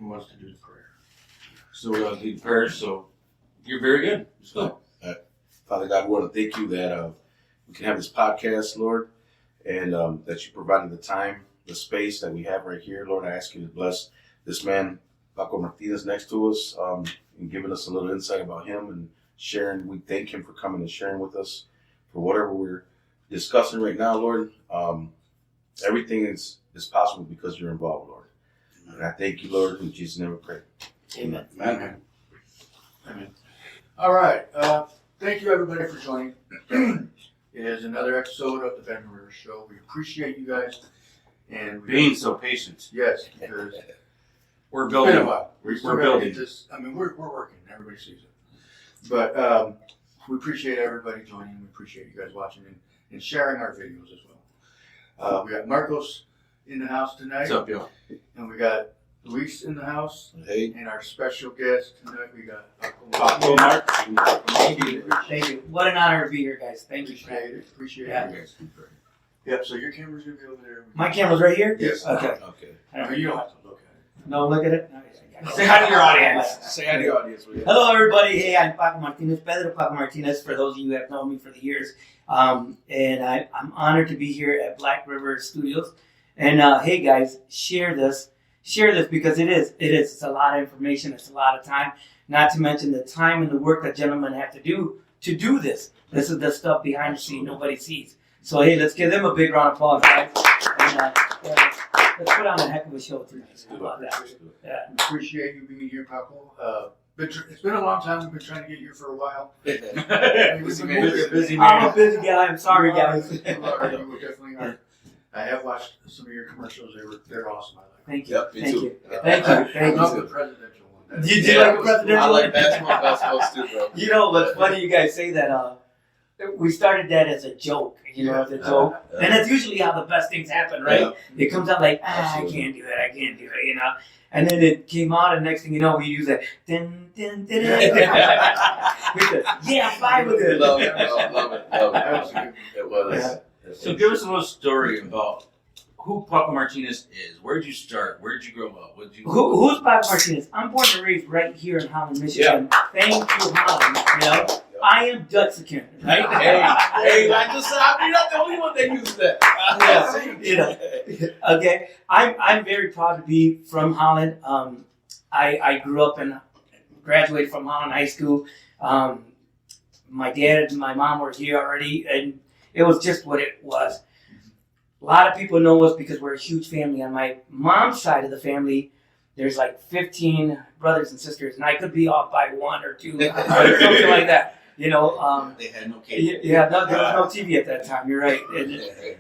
Who wants to do the prayer? So we're going to do the prayer. So you're very good. Let's go. Father God, we want to thank you that we can have this podcast, Lord, and that you provided the time, the space that we have right here. Lord, I ask you to bless this man, Paco Martinez, next to us, and giving us a little insight about him and sharing. We thank him for coming and sharing with us for whatever we're discussing right now, Lord. Everything is possible because you're involved, Lord. And I thank you, Lord, in Jesus' name we pray. Amen. Amen. Amen. All right. Thank you, everybody, for joining. It is another episode of the Ben Herrera Show. We appreciate you guys. And Being so patient. Yes, because We're it's building. been a while. We're still gotta building. get this. I mean, we're working. Everybody sees it. But we appreciate everybody joining. We appreciate you guys watching and sharing our videos as well. We got Marcos in the house tonight. What's up, yo? And we got Luis in the house. Hey. And our special guest tonight, we got Paco, Mark. Thank you. Thank you. What an honor to be here, guys. Thank you. Appreciate Yeah. you guys. Yep, so your camera's going to be over there. My camera's right here? Yes. Okay. Okay. No, you don't have to look at No, look at it. Say hi to your audience. Say hi to the audience. Will you? Hello, everybody. Hey, I'm Paco Martinez, Pedro Paco Martinez, for those of you who have known me for the years. And I'm honored to be here at Black River Studios. And hey, guys, share this. Share this because it is. It's a lot of information. It's a lot of time. Not to mention the time and the work that gentlemen have to do this. This is the stuff behind the scene nobody sees. So, hey, let's give them a big round of applause, guys. And let's put on a heck of a show tonight. How about that? Yeah. We appreciate you being here, Paco. It's been a long time. We've been trying to get you for a while. Busy man. I'm a busy guy. I'm sorry, guys. You definitely are. I have watched some of your commercials. They're awesome. I like them. Thank you. Yep, me Thank too. you. Thank you. I Thank love you. the presidential one. You do like the presidential I like one? that's one best host too, bro. You know what's funny? You guys say that. We started that as a joke. As a joke, and that's usually how the best things happen, right? Yeah. It comes out like, I can't do it. And then it came out, and next thing you know, we use that. Dun, dun, dun, dun. Yeah, I'm fine with it. Love it. Love it. That was good. It was. Yeah. So give us a little story about who Paco Martinez is. Where'd you start? Where'd you grow up? Who's Paco Martinez? I'm born and raised right here in Holland, Michigan. Thank you, Holland. I am Dutchican, right? Hey, I just said I'm not the only one that uses that. Okay. I'm very proud to be from Holland. I grew up and graduated from Holland High School. My dad and my mom were here already, and it was just what it was. A lot of people know us because we're a huge family. On my mom's side of the family, there's like 15 brothers and sisters, and I could be off by one or two, something like that. They had no cable. Yeah, there was no TV at that time. You're right.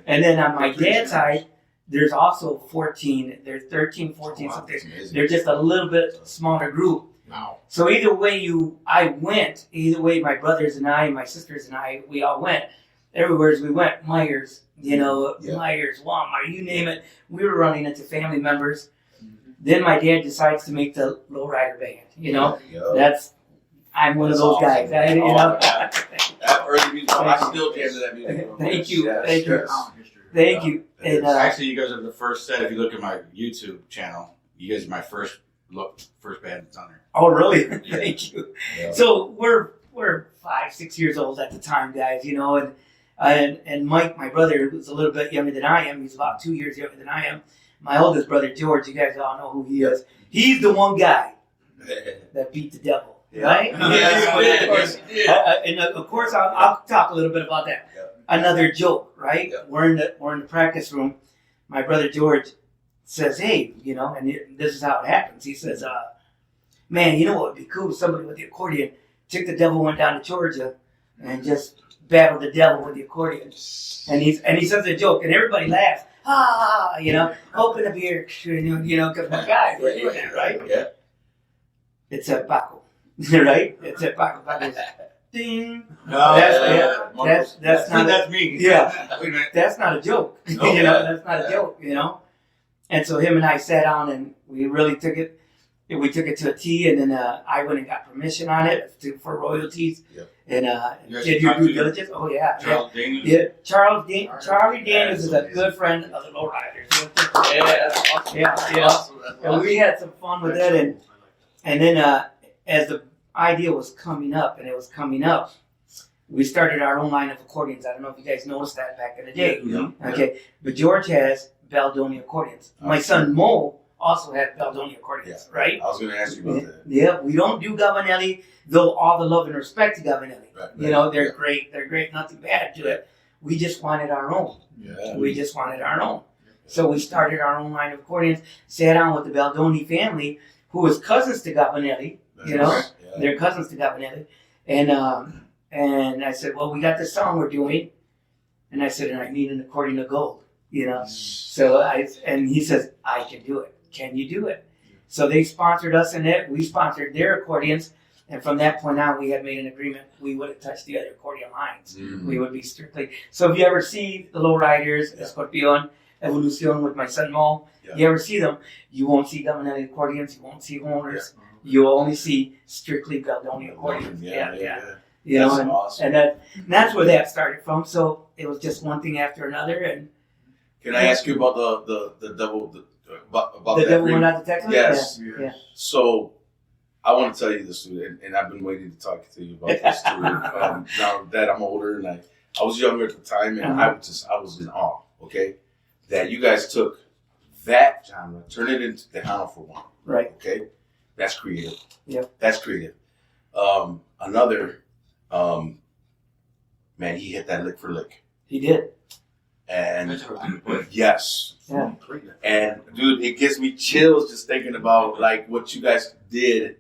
And then on my dad's side, there's also 14. There's 13, 14, something. They're just a little bit smaller group. Wow. So either way I went. Either way, my brothers and I, my sisters and I, we all went. Everywhere we went, Myers, Myers, Walmart, you name it. We were running into family members. Then my dad decides to make the Lowrider band. I'm one of those guys. That early music, I still jam to that music. Thank you. Yes, Thank you. yes. Thank you. And, Actually, you guys are the first set. If you look at my YouTube channel, you guys are my first band that's on there. Oh, really? Thank you. Yeah. So we're 5-6 years old at the time, guys. And Mike, my brother, who's a little bit younger than I am. He's about 2 years younger than I am. My oldest brother, George. You guys all know who he is. He's the one guy that beat the devil. Right? Yes, And of course, I'll talk a little bit about that. Yeah. Another joke, right? Yeah. We're in the practice room. My brother George says, "Hey, and this is how it happens." He says, "Man, you know what would be cool? Somebody with the accordion. Took the devil, went down to Georgia, and just battled the devil with the accordion." And he says a joke, and everybody laughs. Open up here, because my guys were doing that, right? Yeah. It's a Paco. Right? It's a Paco. Paco's ding. That's That's me. Yeah. Wait a minute. That's not a joke. No, That's not a joke, And so him and I sat down and we really took it. we took it to a T, and then I went and got permission on it for royalties. Yep. And You did your due diligence. Oh yeah, Charles Daniels. yeah. Charlie Daniels is a good friend of the Lowriders. Yeah, that's awesome. Yeah. Awesome. That's And awesome. we had some fun with it, and then as the idea was coming up, we started our own line of accordions. I don't know if you guys noticed that back in the day. Yeah. Okay, but George has Baldoni accordions. My son Mo also has Baldoni accordions, right? I was going to ask you about that. Yeah, we don't do Gabanelli, though all the love and respect to Gabanelli. Right, You know, they're yeah. great. They're great. Nothing bad to it. We just wanted our own. Yeah. We just wanted our own. So we started our own line of accordions, sat down with the Baldoni family, who was cousins to Gabanelli. You know, Yeah. they're cousins to Gabanelli. And I said, well, we got this song we're doing. And I said, and I need an accordion of gold, you know. So and he says, I can do it. Can you do it? So they sponsored us in it. We sponsored their accordions. And from that point on, we had made an agreement. We wouldn't touch the other accordion lines. Mhm. We would be strictly. So if you ever see the Lowriders, Yeah. Escorpion, Evolucion with my son Mo, Yeah. you ever see them, you won't see Gabanelli accordions. You won't see Horners. You'll only see strictly Baldoni accordions. Yeah. You know, That's and, awesome. and that's where that started from. So it was just one thing after another, and Can I ask you about the double about the that devil ring? went out to Texas. Yes. Yeah. So I want to tell you this, and I've been waiting to talk to you about this too. Now that I'm older and I was younger at the time, and I was in awe. Okay, that you guys took that genre, turned it into tejano for one. Right. Okay, that's creative. Yep. That's creative. Another, man, he hit that lick for lick, He did. and That's what I'm put. yes. Yeah. And dude, it gives me chills just thinking about like what you guys did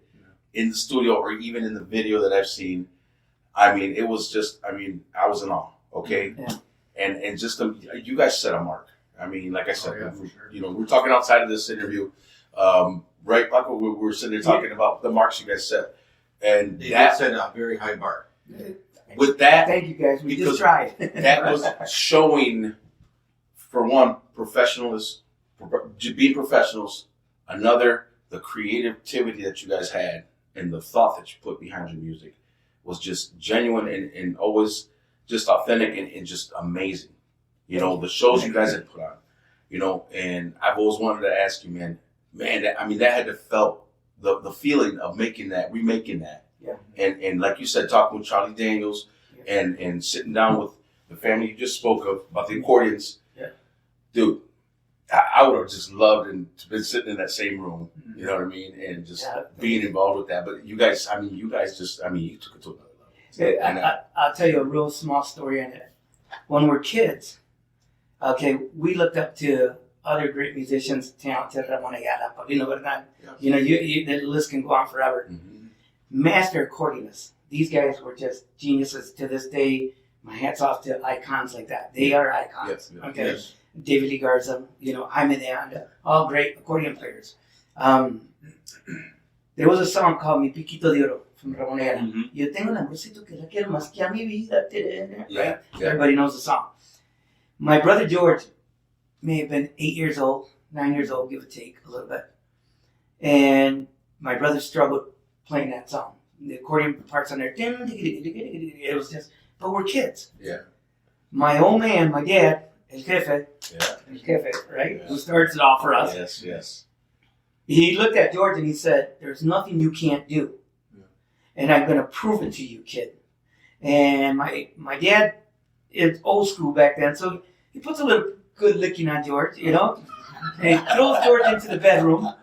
in the studio or even in the video that I've seen. I mean, it was just, I was in awe. Okay. Yeah. And just, you guys set a mark. I mean, like I said, Oh, yeah, for sure. you know, we're talking outside of this interview, right, Paco? We were sitting there talking about the marks you guys set. And They that, set a very high bar. with that, Thank you guys. We Because just tried. that was showing, for one, being professionals. Another, the creativity that you guys had and the thought that you put behind your music was just genuine and always just authentic and just amazing. You know, the shows you guys had put on, you know, and I've always wanted to ask you, man, that had to felt the feeling of remaking that. Yeah. And like you said, talking with Charlie Daniels and sitting down with the family you just spoke of about the accordions. Yeah. Dude, I would have just loved and been sitting in that same room, you know what I mean? And just being involved with that. But you guys you took it to another level. I'll tell you a real small story on it. When we're kids, okay, we looked up to other great musicians, talented, you know, but not, you know, the list can go on forever. Mm-hmm. Master accordionists. These guys were just geniuses to this day. My hat's off to icons like that. They are icons. Yes, Okay. yes. David Lee Garza, you know, Jaime de Anda, all great accordion players. There was a song called Mi Piquito de Oro from Ramonera. Mm-hmm. Yo tengo la música que la quiero más que a mi vida. Right? Yeah. Everybody knows the song. My brother George may have been 8 years old, 9 years old, give or take a little bit. And my brother struggled playing that song. The accordion parts on there, it was just, but we're kids. Yeah. My old man, my dad, El Jefe, Yeah. right? Yeah. Who starts it off for us. Yes. He looked at George and he said, there's nothing you can't do. Yeah. And I'm going to prove it to you, kid. And my dad is old school back then, so he puts a little good licking on George, you know? And he throws George into the bedroom,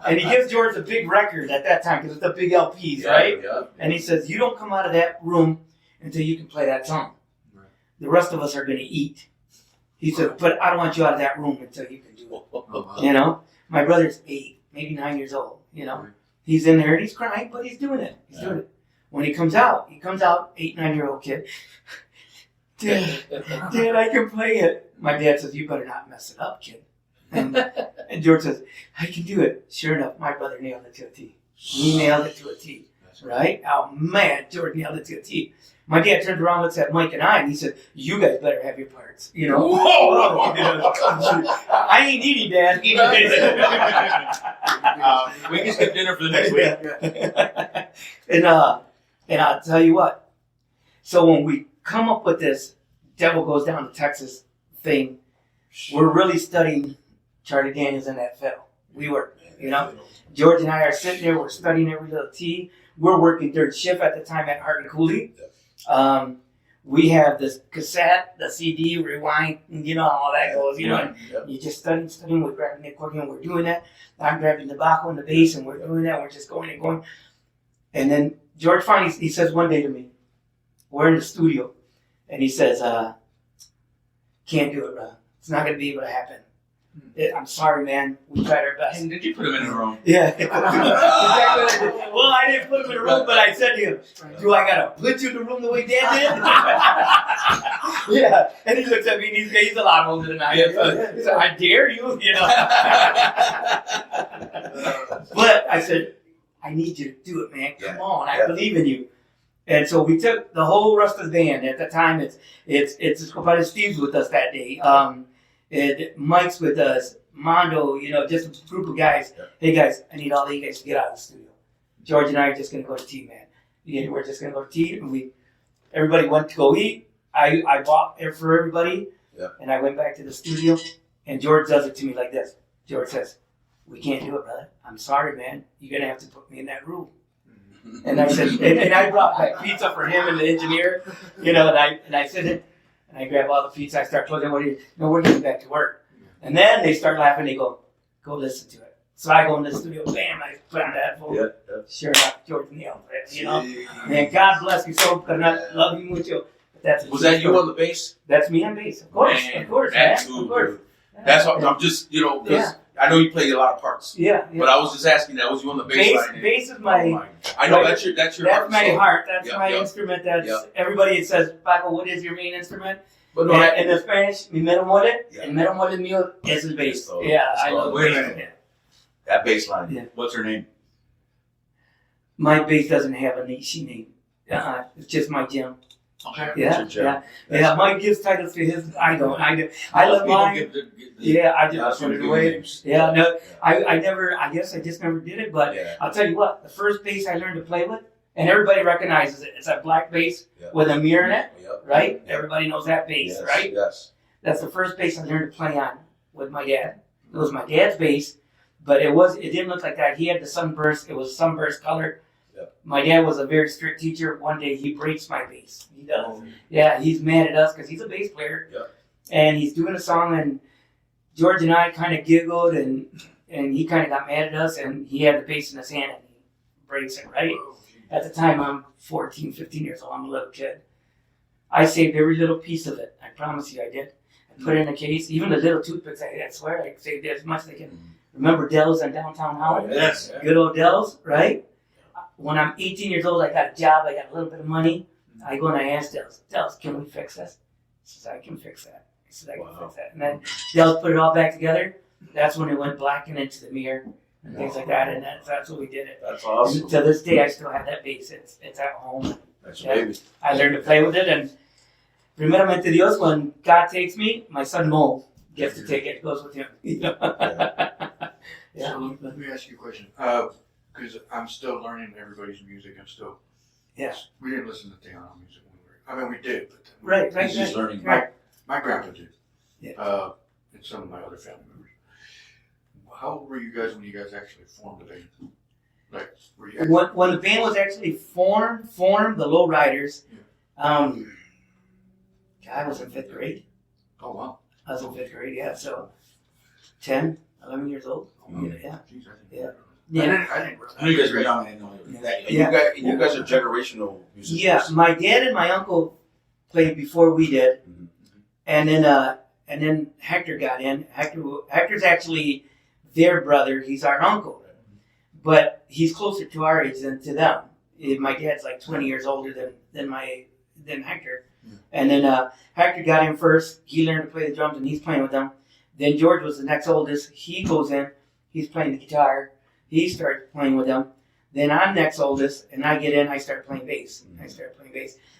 and he gives George a big record at that time, because it's the big LPs, right? Yeah. And he says, you don't come out of that room until you can play that song. Right. The rest of us are going to eat. He said, but I don't want you out of that room until you can do it. You know? My brother's 8, maybe 9 years old, you know? Right. He's in there and he's crying, but he's doing it. He's doing it. When he comes out, 8, 9-year-old kid. Dad, I can play it. My dad says, you better not mess it up, kid. And George says, I can do it. Sure enough, my brother nailed it to a T. He nailed it to a T. right? Oh man, George nailed it to a T. My dad turned around, looks at Mike and I, and he said, "You guys better have your parts." You know, Whoa! I ain't needy, Dad. We can skip dinner for the next week. and I'll tell you what. So when we come up with this Devil Goes Down to Texas thing, we're really studying Charlie Daniels and that fiddle. We were, you know. George and I are sitting there, we're studying every little T. We're working third shift at the time at Hart and Cooley. We have this cassette, the CD, rewind, you know, all that goes, you know. And you just studying, we're grabbing the accordion, we're doing that. I'm grabbing the Paco and the bass, and we're doing that, we're just going and going. And then George finally, he says one day to me, we're in the studio, and he says, can't do it, brother. It's not going to be able to happen. I'm sorry, man. We tried our best. Did you put him in the room? Yeah. Exactly what I did. Well, I didn't put him in the room, but I said to him, do I got to put you in the room the way Dad did? Yeah. And he looks at me, and he's a lot older than I am. He said, I dare you, you know. But I said, I need you to do it, man. Come on. I believe in you. And so we took the whole rest of the band. At the time, it's Escorpion. Steve's with us that day. And Mike's with us, Mondo, you know, just a group of guys. Yeah. Hey guys, I need all of you guys to get out of the studio. George and I are just gonna go to tea, man. Yeah, we're just gonna go to tea, and everybody went to go eat. I bought it for everybody, and I went back to the studio, and George does it to me like this. George says, "We can't do it, brother. I'm sorry, man. You're gonna have to put me in that room." And I said, and I brought like pizza for him and the engineer, you know, and I said it. And I grab all the pizza, I start closing. No, we're getting back to work. And then they start laughing. They go listen to it. So I go in the studio, bam, I put on the headphones. Sure enough, George nailed it. You know, man, God bless you so much. I love you with you. Was that you on the bass? That's me on bass, of course, man, of course. That's what I'm just, you know, because I know you played a lot of parts. Yeah. But I was just asking that. Was you on the bass line? Bass is my... I know that's your That's heart. my heart. That's my instrument. That's everybody says, Paco, what is your main instrument? But no, in the Spanish, mi mero mole, el mero mole mío es el bass. I love wait bass. a minute. That bass line. Yeah. What's her name? My bass doesn't have a she name. It's just my Jim. Okay. Yeah. Mike gives titles to his. I don't. I love mine. I just put it away. Names. Yeah. No. I never. I guess I just never did it. But I'll tell you what. The first bass I learned to play with, and everybody recognizes it. It's a black bass with a mirror in it, right? Everybody knows that bass, right? Yes. That's the first bass I learned to play on with my dad. It was my dad's bass, but it didn't look like that. He had the sunburst. It was sunburst color. My dad was a very strict teacher. One day he breaks my bass. He does. Yeah, he's mad at us because he's a bass player. And he's doing a song, and George and I kind of giggled, and he kind of got mad at us, and he had the bass in his hand, and he breaks it, right? At the time, I'm 14, 15 years old. I'm a little kid. I saved every little piece of it. I promise you I did. I put it in a case. Even the little toothpicks, I swear I saved as much as I can. Remember Dell's in downtown Holland? Yes. Good old Dell's, right? When I'm 18 years old, I got a job. I got a little bit of money. I go and I ask Dell's, can we fix this? He says, I can fix that. He says, I can fix that. And then Dell's put it all back together. That's when it went black and into the mirror and things like that. And that's what we did it. That's awesome. And to this day, I still have that bass. It's at home. That's your baby. I learned to play with it. And primeramente Dios, when God takes me, my son Mo gets the ticket. Goes with him. So let me ask you a question. Because I'm still learning everybody's music. I'm still... Yes. We didn't listen to tejano music when we were... I mean, we did, but... Right. He's just learning. My grandpa did. Yeah. And some of my other family members. How old were you guys when you guys actually formed the band? Like, were you... When the band was actually formed, the Lowriders, I was in 5th grade. Oh, wow. I was in 5th grade, so 10, 11 years old. Yeah. Jeez, I I knew you guys were young. I didn't know you were that young. You guys are generational musicians. Yeah, my dad and my uncle played before we did, and then Hector got in. Hector's actually their brother. He's our uncle, but he's closer to our age than to them. My dad's like 20 years older than Hector, and then Hector got in first. He learned to play the drums, and he's playing with them. Then George was the next oldest. He goes in. He's playing the guitar. He started playing with them. Then I'm next oldest, and I get in. I start playing bass.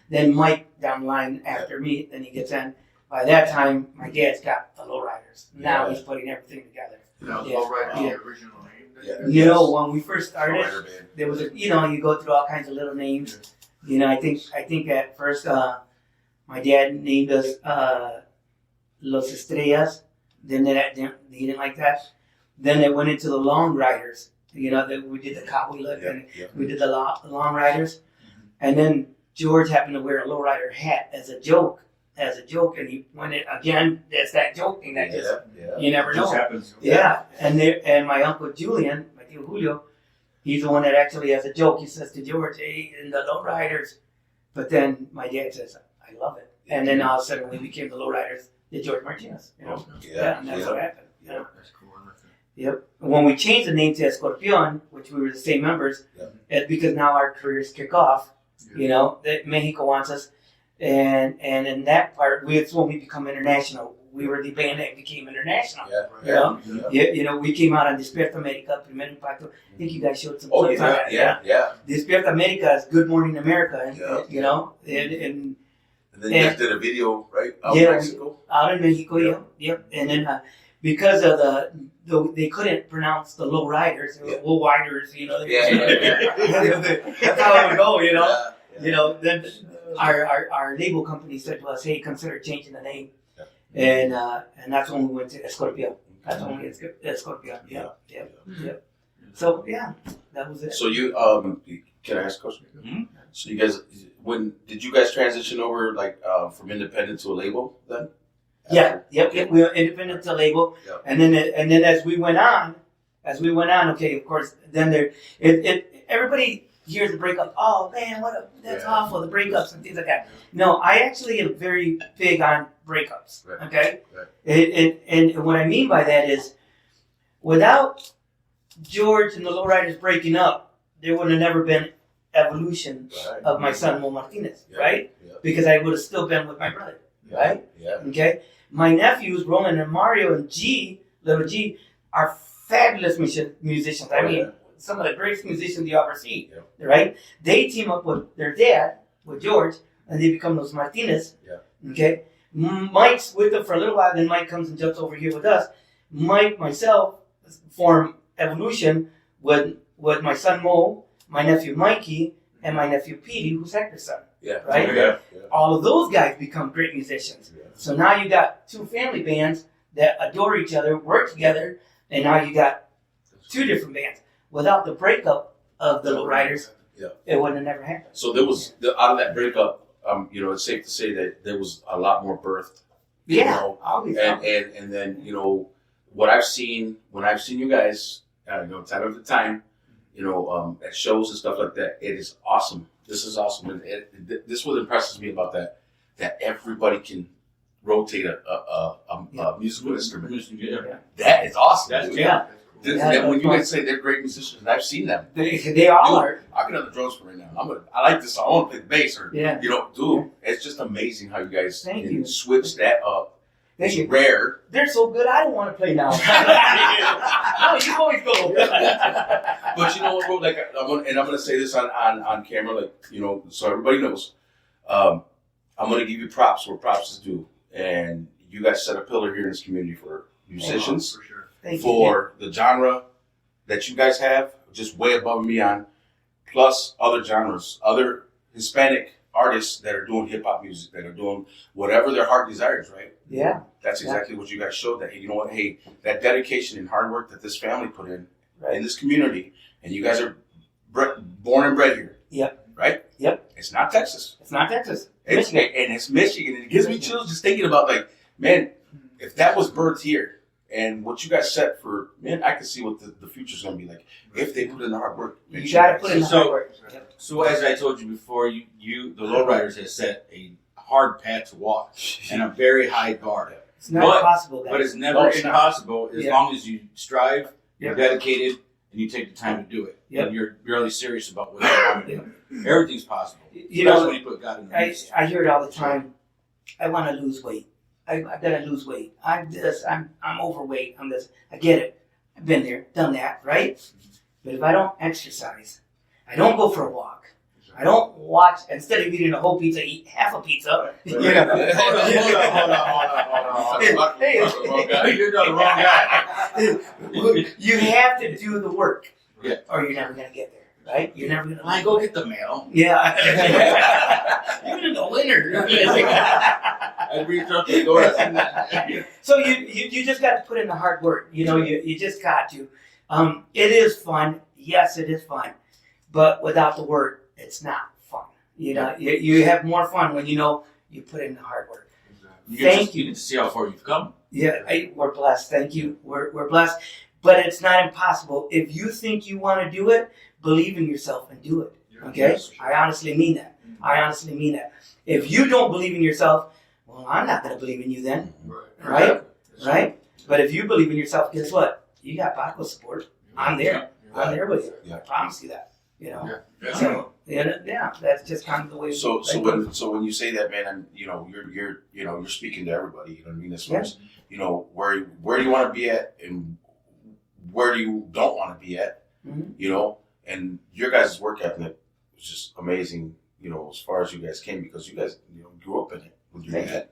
Then Mike down the line after me. Then he gets in. By that time, my dad's got the Lowriders. Now he's putting everything together. Now, Lowrider, the original name. You know, when we first started, Lowrider band. there was you go through all kinds of little names. You know, I think at first my dad named us Los Estrellas. Then he didn't like that. Then it went into the Long Riders. You know, we did the Cahuila and we did the Long Riders. And then George happened to wear a lowrider hat as a joke, and he went it again. That's that joke thing that just you never know. Just happens. Yeah, and my uncle Julian, my tío Julio, he's the one that actually has a joke. He says to George, "Hey, in the lowriders," but then my dad says, "I love it," and then all of a sudden we became the lowriders, the George Martinez. You know, and that's what happened. You know? That's cool. Yep. When we changed the name to Escorpion, which we were the same members, it's because now our careers kick off. You know, that Mexico wants us, and in that part, it's when we become international. We were the band that became international. You know, we came out on Despierta America, Primer Impacto. I think you guys showed some clips on that. Despierta America is Good Morning America, and, you know, and then you guys did a video, right? Out in Mexico. Out in Mexico, yep. And then because of they couldn't pronounce the low riders, low riders, you know. That's how it would go, you know. You know, then our label company said to us, "Hey, consider changing the name," and that's when we went to Escorpion. That's when we went to Escorpion. Yeah. So that was it. So you can I ask a question? Mm-hmm. So you guys, when did you guys transition over from independent to a label then? Yep. We were independent to label, and then as we went on, okay, of course, then everybody hears the breakup. Oh man, that's awful, the breakups and things like that. No, I actually am very big on breakups. Right. Okay, Right. And what I mean by that is, without George and the Lowriders breaking up, there would have never been evolution of my son Mo Martinez, right? Yeah. Because I would have still been with my brother, right? Yeah. Okay. My nephews, Roland and Mario and Little G, are fabulous musicians. I mean, some of the greatest musicians you ever see, right? They team up with their dad, with George, and they become Los Martinez. Okay. Mike's with them for a little while, then Mike comes and jumps over here with us. Myself, form Evolution with my son Mo, my nephew Mikey, and my nephew Petey, who's Hector's son. Right? All of those guys become great musicians. So now you got two family bands that adore each other, work together, and now you got two different bands. Without the breakup of the Lowriders, it wouldn't have never happened. So there was out of that breakup, you know, it's safe to say that there was a lot more birth. You know, and then you know what I've seen when I've seen you guys, you know, time after time, you know, at shows and stuff like that. It is awesome. This is awesome, and this is what impresses me about that everybody can rotate a musical instrument. That is awesome. When you guys say they're great musicians, and I've seen them. They all are. I get on the drums for right now. I like this song. I want to play the bass, or you know, it's just amazing how you guys can switch that up. It's rare. They're so good. I don't want to play now. No, you always go. But you know what, bro? Like, I'm gonna say this on camera, like, you know, so everybody knows. I'm gonna give you props where props is due, and you guys set a pillar here in this community for musicians, for sure. For the genre that you guys have, just way above and beyond, plus other genres, other Hispanic artists that are doing hip hop music, that are doing whatever their heart desires, right? Yeah. That's exactly what you guys showed. That, hey, you know what? Hey, that dedication and hard work that this family put in this community, and you guys are born and bred here. Yep. Right? Yep. It's not Texas. It's not Texas. It's Michigan. And it's Michigan. And it gives me chills just thinking about, like, man, if that was birthed here, and what you guys set for, man, I can see what the future's going to be like if they put in the hard work. You got to put in the hard work. So as I told you before, the Lowriders has set a hard path to walk and a very high bar. It's not impossible, guys. But it's never impossible as long as you strive, you're dedicated, and you take the time to do it. And you're really serious about what you want to do. Everything's possible. You know, when you put God in the midst. I hear it all the time. I want to lose weight. I've got to lose weight. I'm overweight. I'm this. I get it. I've been there, done that, right? But if I don't exercise, I don't go for a walk. I don't watch, instead of eating a whole pizza, eat half a pizza. You know? Hold on. Hey. You're the wrong guy. You have to do the work, Yeah. or you're never going to get there, right? You're never going to. I go get the mail. Yeah. You're the winner. I'd reach out the door. So you just got to put in the hard work. You know, you just got to. It is fun. Yes, it is fun. But without the work, it's not fun. You know, you have more fun when you know you put in the hard work. You Thank get to see how far you've come. Yeah, we're blessed. Thank you. We're blessed. But it's not impossible. If you think you want to do it, believe in yourself and do it. Okay? Yes. I honestly mean that. I honestly mean that. If you don't believe in yourself, well, I'm not going to believe in you then. Right? Right? But if you believe in yourself, guess what? You got Paco's support. I'm there. I'm there with you. Yeah. I promise you that. You know? Yeah. So, yeah, that's just kind of the way. So when you say that, man, and you're speaking to everybody. You know what I mean? As far as where do you want to be at, and where you don't want to be at. Mm-hmm. You know, and your guys' work ethic was just amazing. You know, as far as you guys came, because you guys grew up in it with your dad,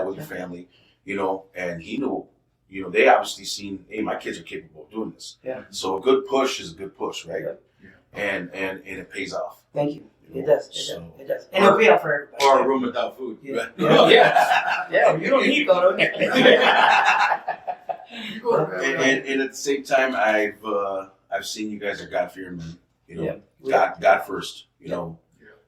with your family. You know, and he knew. You know, they obviously seen, hey, my kids are capable of doing this. Yeah. So a good push is a good push, right? Yeah. And it pays off. Thank you. You It know? does. And it'll pay off for everybody. Or a room without food. Yeah. Yeah. You don't need though, don't you? And at the same time, I've seen you guys are God-fearing men. You know, Yeah. God first. You know,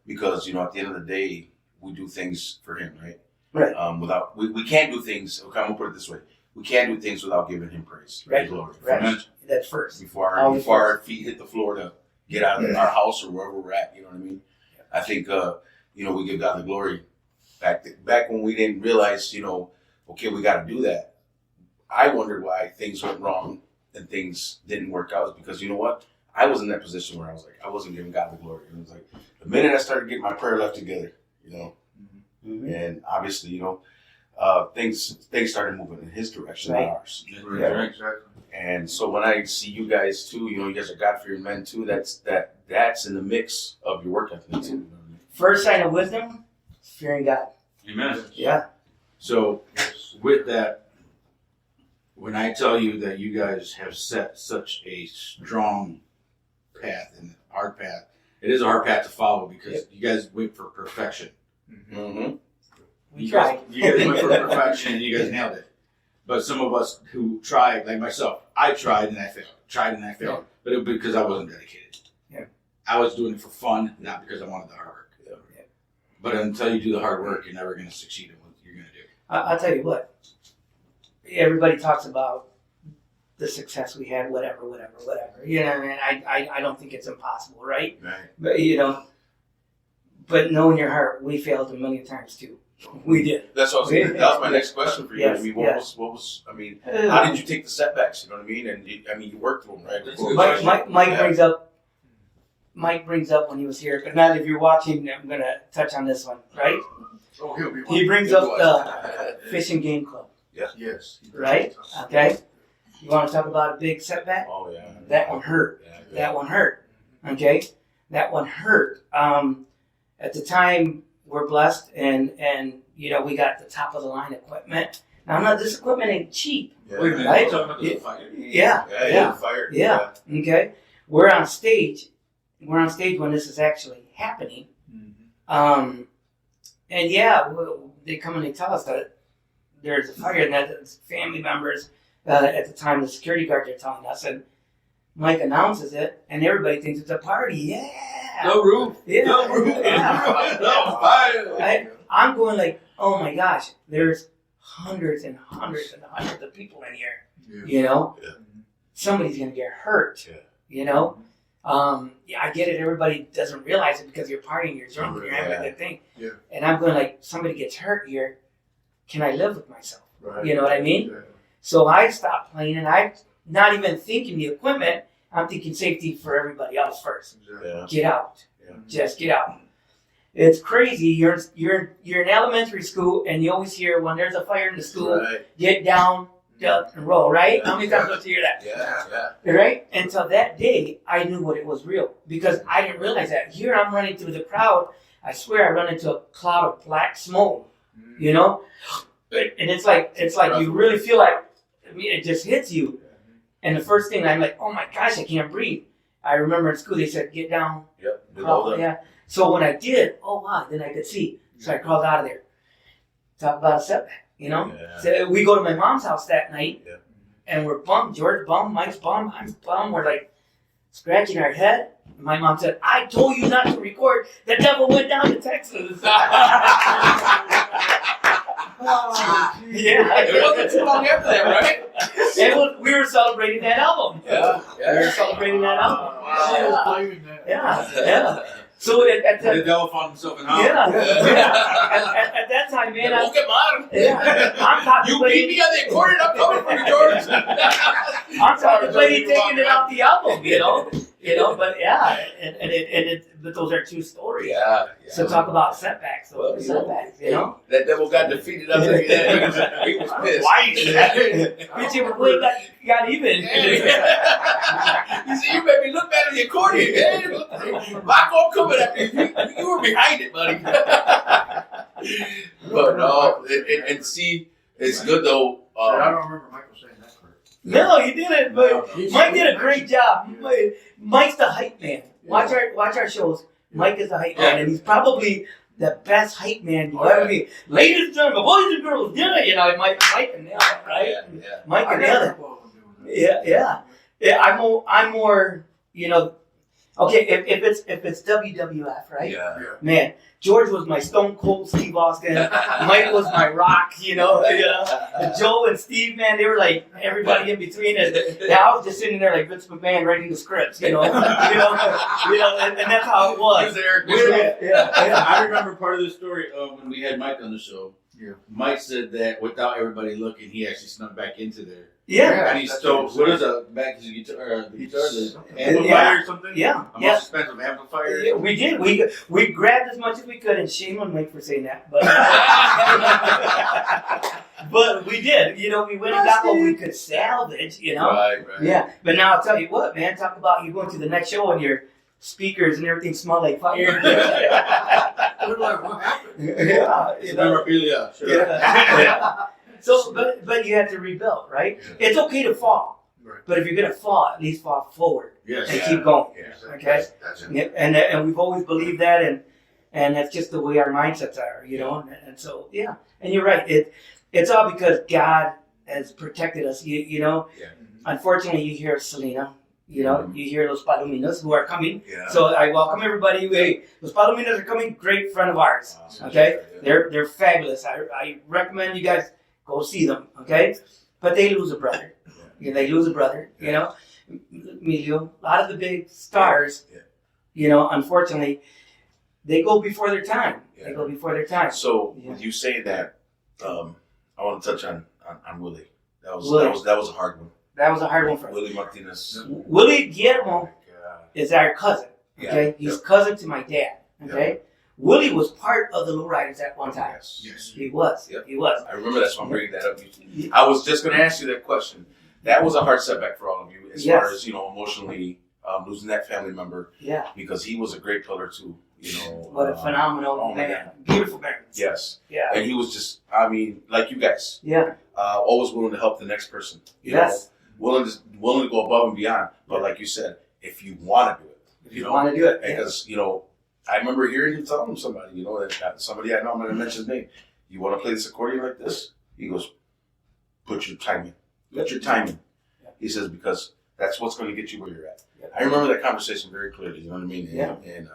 because at the end of the day, we do things for Him, right? Right. Without we can't do things. Okay, I'm gonna put it this way: we can't do things without giving Him praise, Right. glory, Right. That's first. before Always our feet hit the floor to get out of our house or wherever we're at. You know what I mean? I think we give God the glory. Back when we didn't realize, okay, we got to do that. I wondered why things went wrong and things didn't work out. Because you know what? I was in that position where I was like, I wasn't giving God the glory. And it was like the minute I started getting my prayer life together, Mm-hmm. and obviously, things started moving in His direction, Right. not ours. Right. Exactly. And so when I see you guys too, you guys are God-fearing men too. That's in the mix of your work ethic too. You know what I mean? First sign of wisdom, fearing God. Amen. Yeah. So with that, when I tell you that you guys have set such a strong path and hard path, it is a hard path to follow because you guys went for perfection. Mm-hmm. We tried. You guys went for perfection and you guys nailed it. But some of us who tried, like myself, I tried and I failed. Yeah. But it was because I wasn't dedicated. Yeah. I was doing it for fun, not because I wanted the hard work. Yeah. But until you do the hard work, you're never going to succeed in what you're going to do. I'll tell you what. Everybody talks about the success we had, whatever. And I don't think it's impossible, right? Right. But know in your heart, we failed a million times too. We did. That was my next question for you. Yes, I mean, yes. what was? I mean, how did you take the setbacks? You know what I mean? And you worked through them, right? That's a good question. Mike brings up when he was here, but now if you're watching, I'm gonna touch on this one, right? Oh, he'll be He brings up the Fish and Game Club, Yes. right? Okay. You want to talk about a big setback? Oh yeah. That one hurt. Yeah. That one hurt. Okay, that one hurt. At the time, we're blessed, and we got the top of the line equipment. Now, this equipment ain't cheap. Yeah. Wait a minute, Right? you're talking about the fire? Yeah. Yeah. Fired. Yeah. Okay. We're on stage when this is actually happening. Mm-hmm. They come and they tell us that there's a fire, and that it's family members. At the time, the security guards are telling us, and Mike announces it, and everybody thinks it's a party. Yeah. No roof. Yeah. No roof. Yeah. No fire. I'm going like, oh my gosh, there's hundreds and hundreds and hundreds of people in here. Yeah. Somebody's gonna get hurt. Yeah. I get it. Everybody doesn't realize it because you're partying, you're drunk, you're having a good thing. Yeah. And I'm going like, somebody gets hurt here. Can I live with myself? Right. You know what I mean? Exactly. So I stopped playing, and I'm not even thinking the equipment. I'm thinking safety for everybody else first. Exactly. Yeah. Get out. Yeah. Just get out. It's crazy. You're in elementary school, and you always hear when there's a fire in the school, Right. get down duck, and roll, right? How many times did you hear that? Yeah. Right? And so that day, I knew what it was real because I didn't realize that. Here I'm running through the crowd. I swear I run into a cloud of black smoke, you know? And it's like you really feel like it just hits you. And the first thing I'm like, oh my gosh, I can't breathe. I remember in school they said, get down. Yep. Crawl, yeah. So when I did, oh wow, then I could see. So I crawled out of there. Talk about a setback, you know? Yeah. So we go to my mom's house that night, Yeah. and we're bummed. George bummed, Mike's bummed, I'm bummed. We're like scratching our head. And my mom said, I told you not to record. The devil went down to Texas. Yeah. It wasn't too long after that, right? We were celebrating that album. Yeah. We were celebrating that album. I was blaming that. Yeah. So at The that, devil found himself in Holland. at that time, man, Don't get mad. I'm talking. You beat me on the accordion. I'm coming for you, George. I'm contemplating taking it off the album, you know, but yeah, but those are true stories. Yeah. So talk about setbacks, setbacks, you know. That devil got defeated after that. He was pissed. Bitch, you got even. You see, you made me look bad at the accordion. Hey, Paco, I'm coming after you. You were behind it, buddy. But no, and see, it's good though. I don't remember Michael saying that correct. No, you didn't. But Mike did a great job. Mike's the hype man. Watch our shows. Mike is the hype man, and he's probably the best hype man you'll ever be. Ladies and gentlemen, boys and girls, you know, Mike can nail it, right? Yeah. Mike can nail it. Yeah. I'm more, you know. Okay, if it's WWF, right? Yeah. Man, George was my Stone Cold Steve Austin. Mike was my Rock, you know. And Joe and Steve, man, they were like everybody in between. And I was just sitting there like Vince McMahon writing the scripts, you know. And that's how it was. I remember part of the story when we had Mike on the show. Yeah. Mike said that without everybody looking, he actually snuck back into there. Yeah. And he stole, what is back his guitar, the Something. amplifier or something? Yeah. A most expensive amplifier? Yeah, we did. We grabbed as much as we could, and shame on Mike for saying that. But but we did. You know, we went and got what we could salvage, you know. Right. Yeah. But now I'll tell you what, man. Talk about you going to the next show and your speakers and everything smell like fire. They're like, what happened? Yeah. You know? Memorabilia. Sure. Yeah. So, but you have to rebuild, right? Yeah. It's okay to fall, Right. but if you're gonna fall, at least fall forward Yes. and Yeah. keep going. Yeah. Okay. That's it. Yeah, and we've always believed that, and that's just the way our mindsets are, you know. And so yeah, and you're right. It's all because God has protected us, you know. Yeah. Unfortunately, you hear Selena, you know, you hear Los Palominos who are coming. Yeah. So I welcome everybody. Los Palominos are coming. Great friend of ours. Okay, they're fabulous. I recommend you guys go see them. Okay, but they lose a brother. Yeah, they lose a brother. You know, Emilio. A lot of the big stars. Yeah. You know, unfortunately, they go before their time. Yeah. They go before their time. So Yeah. with you saying that, I want to touch on Willie. That was a hard one. That was a hard one for us. Willie Martinez. Willie Guillermo God. is our cousin. Okay, Yeah. he's cousin to my dad. Okay, Willie was part of the Lowriders at one time. Yes. He was. Yep. He was. I remember that's why I'm bringing that up. I was just going to ask you that question. That was a hard setback for all of you, as far as emotionally losing that family member, Yeah. because he was a great pillar too. What a phenomenal oh my man. Beautiful man. Yes, Yeah. and he was just, like you guys, Yeah. always willing to help the next person. You Yes. know, willing to go above and beyond. But like you said, if you want to do it, If you want to do it. because I remember hearing him telling somebody, that somebody I know, I'm going to mention his name. You want to play this accordion like this? He goes, put your time in. Put your time in. Yeah. He says, because that's what's going to get you where you're at. Yeah. I remember that conversation very clearly. You know what I mean? Yeah. And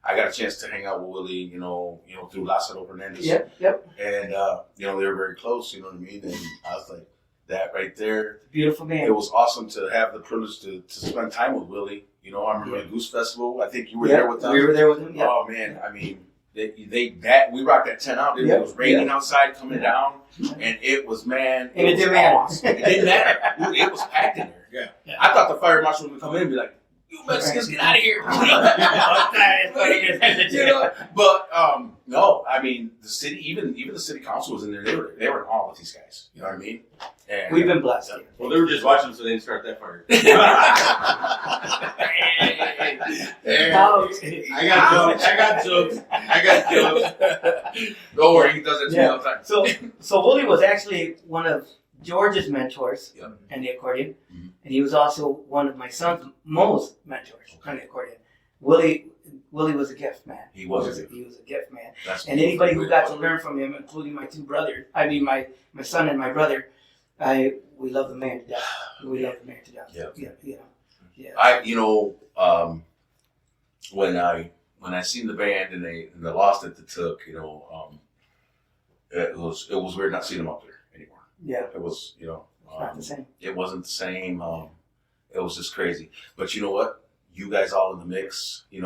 I got a chance to hang out with Willie, through Lázaro Hernandez. Yep. Yep. And they were very close. You know what I mean? And I was like, that right there. Beautiful man. It was awesome to have the privilege to spend time with Willie. I remember the Goose Festival. I think you were there with us. We were there with him. Yeah. Oh man, I mean, we rocked that tent out. It was raining outside, coming down, and it was And it didn't matter. awesome. It didn't matter. It was packed in there. Yeah. I thought the fire marshal would come in and be like, "You Mexicans, get out of here!" But No, I mean the city, even the city council was in there. They were in awe with these guys. You know what I mean? And We've been blessed. Well, they were just watching, so they didn't start that fire. Ouch. I got jokes. Don't worry, he does it to me all the time. So Willie was actually one of George's mentors in the accordion, and he was also one of my son's Mo's mentors on the accordion. Willie was a gift man. He was a gift man. That's and anybody who got to learn from him, including my two brothers, I mean my son and my brother, we love the man to death. We love the man to death. When I seen the band and they lost it, it took, it was weird not seeing them up there anymore. Yeah. It was, not the same. It wasn't the same. It was just crazy. But you know what? You guys all in the mix. You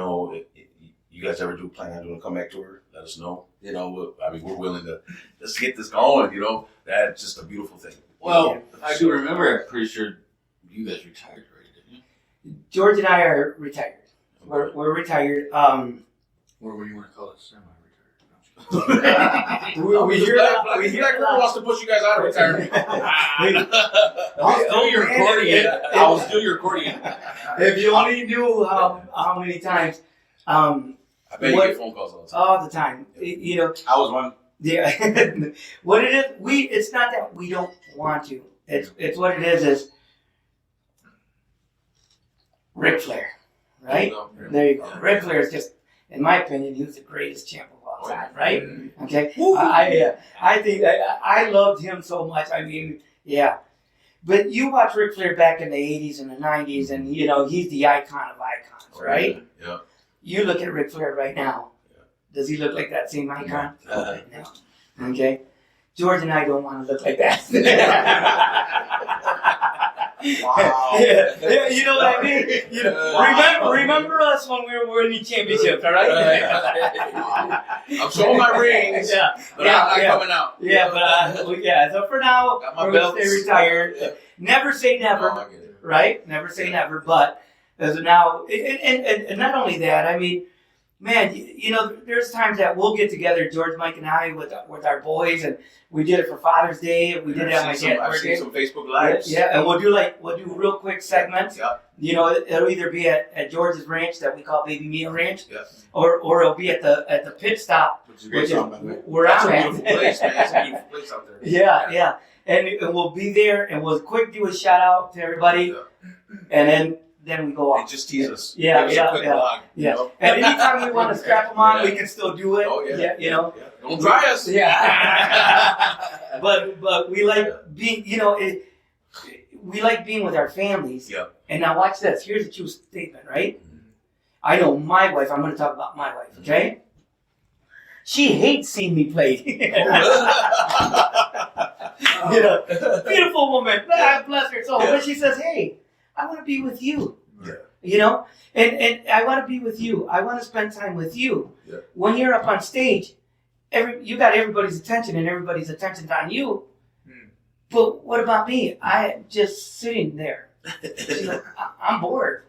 guys ever plan on doing a comeback tour? Let us know. We're willing to just get this going. That's just a beautiful thing. Well, I do remember. I'm pretty sure you guys retired already, didn't you? George and I are retired. We're retired. Or what do you want to call it? Semi-retired. we hear that. wants to push you guys out of retirement. I'll steal your accordion. I'll steal your accordion. If you only knew how many times. I bet you get phone calls all the time. All the time. I was one. Yeah. What it is, it's not that we don't want to. It's what it is Ric Flair, right? There you go. Ric Flair is just, in my opinion, he was the greatest champ of all time, right? Okay. I think I loved him so much. I mean, yeah. But you watch Ric Flair back in the 80s and the 90s, and he's the icon of icons, right? Yeah. You look at Ric Flair right now. Does he look like that same icon? No. Okay. George and I don't want to look like that. Wow. Yeah, you know what I mean? Remember us when we were winning championships, all right? I'm showing my rings, but I'm not coming out. So for now, we're going to stay retired. Never say never, Oh, I get it. right? Never say never, but as of now, and not only that, I mean, man, there's times that we'll get together, George, Mike, and I, with our boys, and we did it for Father's Day, and we did it at my dad's I've birthday. seen some Facebook Lives. Yeah, and we'll do real quick segments. Yeah. It'll either be at George's ranch that we call Baby Meal Ranch, Yeah. or it'll be at the pit stop, Which is a great song, by the way. where That's I'm a at. beautiful place, man. It's a beautiful place out there. Yeah. And we'll be there, and we'll quick do a shout out to everybody, and then we go They off. just tease us. Yeah, Give us a quick log, Yeah. And anytime we want to strap them on, we can still do it. Oh, yeah. Yeah. Don't dry us. Yeah. but we like being, we like being with our families. Yeah. And now watch this. Here's a true statement, right? I know my wife. I'm going to talk about my wife, okay? She hates seeing me play. Beautiful woman. Bless her soul. But she says, hey, I want to be with you. Yeah. And I want to be with you. I want to spend time with you. Yeah. When you're up on stage, you got everybody's attention, and everybody's attention's on you. But what about me? I'm just sitting there. She's like, I'm bored.